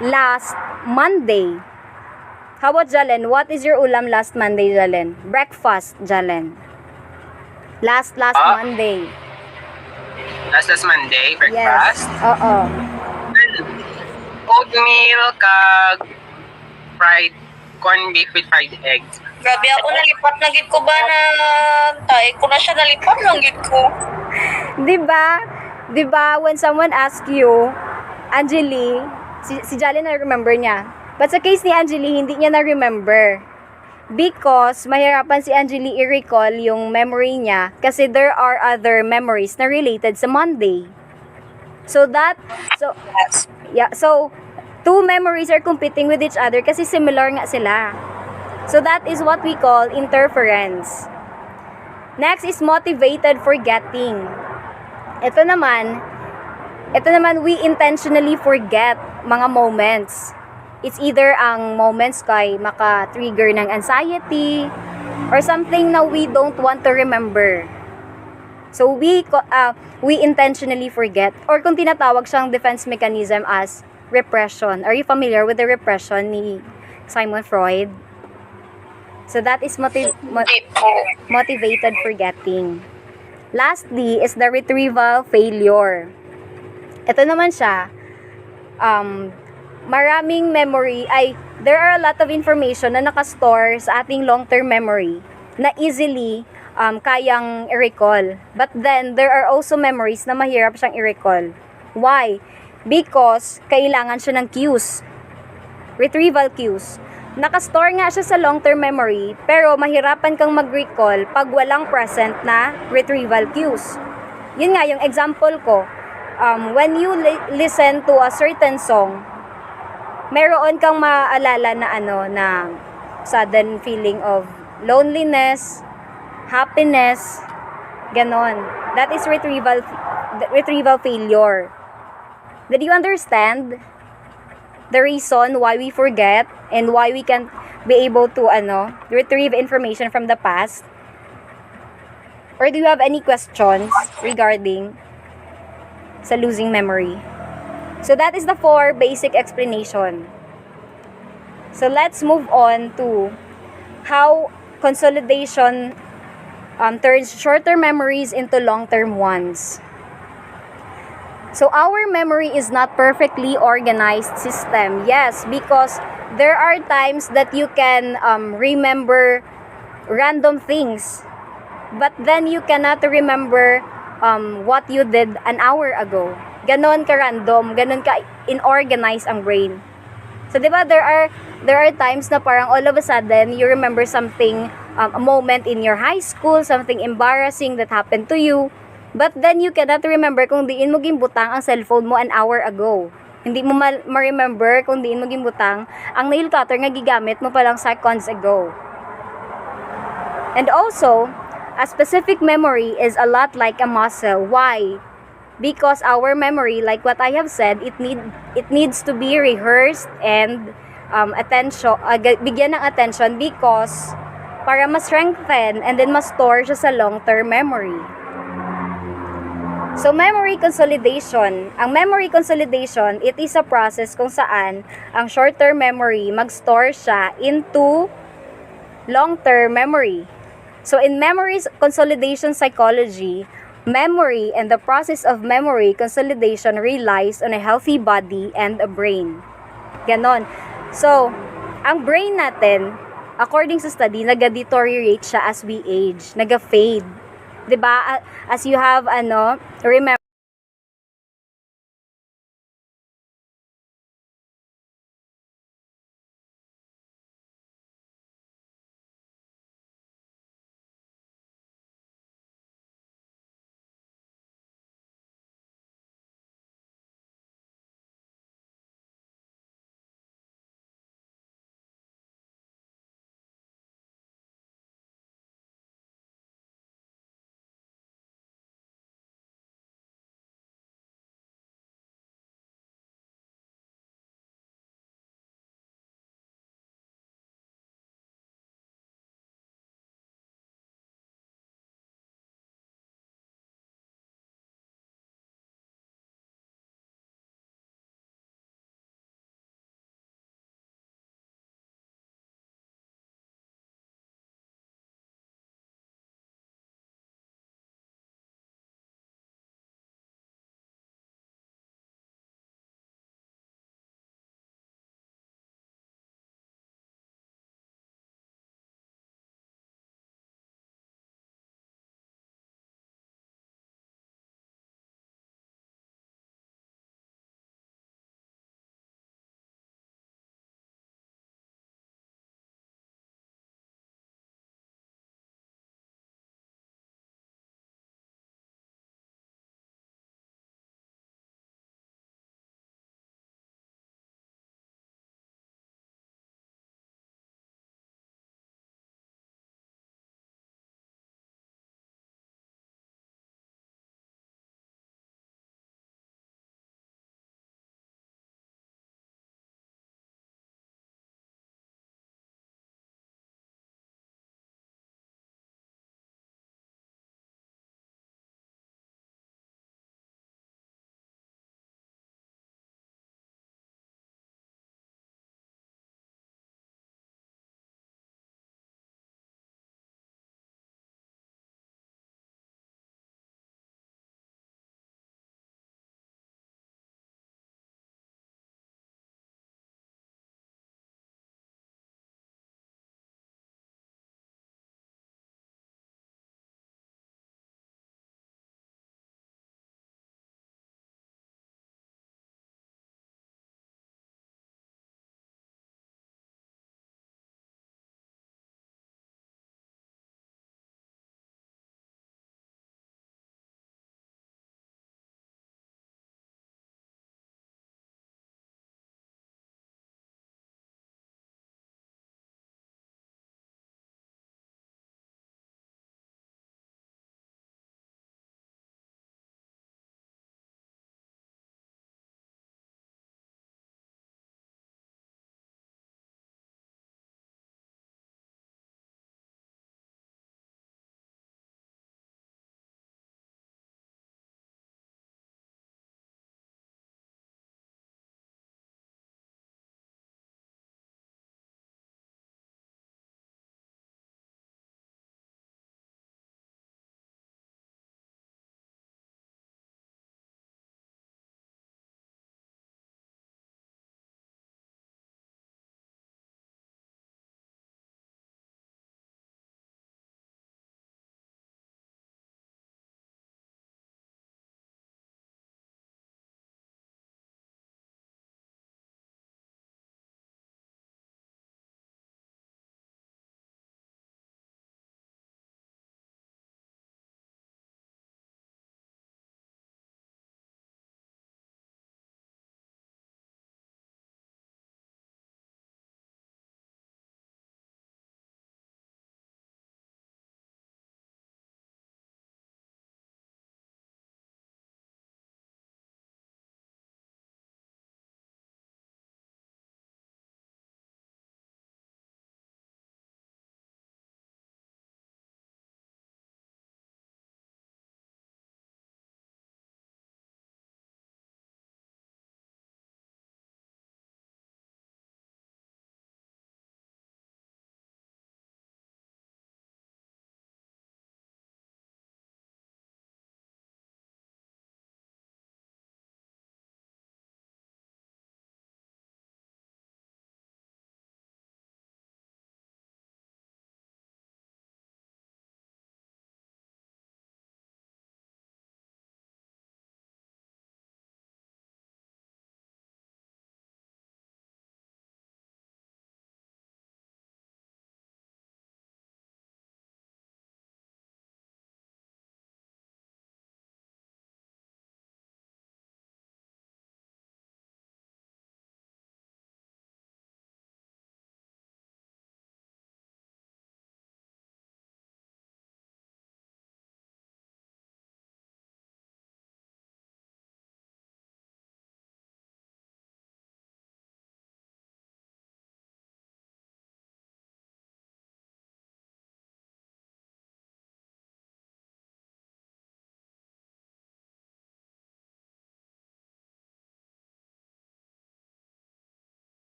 last Monday. How about Jalen? What is your ulam last Monday, Jalen? Breakfast, Jalen. Last Monday. Last Monday, breakfast. Yes. Oo. Oatmeal kag fried corned beef with fried eggs. Grabe ako, nalipat na gid ko ba na tay ko na siya, nalipat lang gid ko. Diba, when someone asks you, Angeli, si Jalen na remember niya. But sa case ni Angeli, hindi niya na-remember. Because mahirapan si Angeli i-recall yung memory niya kasi there are other memories na related sa Monday. So 2 memories are competing with each other kasi similar nga sila. So that is what we call interference. Next is motivated forgetting. Ito naman we intentionally forget mga moments. It's either ang moments kay maka-trigger ng anxiety or something na we don't want to remember. So we intentionally forget, or kung tinatawag siyang defense mechanism as repression. Are you familiar with the repression ni Sigmund Freud? So that is motivated forgetting. Lastly is the retrieval failure. Ito naman siya, maraming memory there are a lot of information na nakastore sa ating long-term memory na easily kayang i-recall. But then, there are also memories na mahirap siyang i-recall. Why? Because kailangan siya ng cues. Retrieval cues. Nakastore nga siya sa long-term memory, pero mahirapan kang mag-recall pag walang present na retrieval cues. Yun nga, yung example ko, when you listen to a certain song, meron kang maalala na na sudden feeling of loneliness, happiness, ganon. That is retrieval failure. Did you understand the reason why we forget and why we can't be able to retrieve information from the past? Or do you have any questions regarding sa losing memory? So that is the 4 basic explanation. So let's move on to how consolidation turns short-term memories into long-term ones. So our memory is not perfectly organized system. Yes, because there are times that you can remember random things, but then you cannot remember what you did an hour ago. Ganon ka random, ganon ka inorganize ang brain. So, di ba, there are times na parang all of a sudden you remember something, a moment in your high school, something embarrassing that happened to you, but then you cannot remember kung diin mo gimbutang ang cellphone mo an hour ago. Hindi mo ma-remember kung diin mo gimbutang ang nail cutter nga gigamit mo palang seconds ago. And also, a specific memory is a lot like a muscle. Why? Because our memory, like what I have said, it needs to be rehearsed and bigyan ng attention because para ma-strengthen and then ma-store siya sa long-term memory. So, memory consolidation. Ang memory consolidation, it is a process kung saan ang short-term memory mag-store siya into long-term memory. So, in memory consolidation psychology, memory and the process of memory consolidation relies on a healthy body and a brain. Ganon. So, ang brain natin, according sa study, nag-deteriorate siya as we age. Nag-fade. Diba? As you have, remember,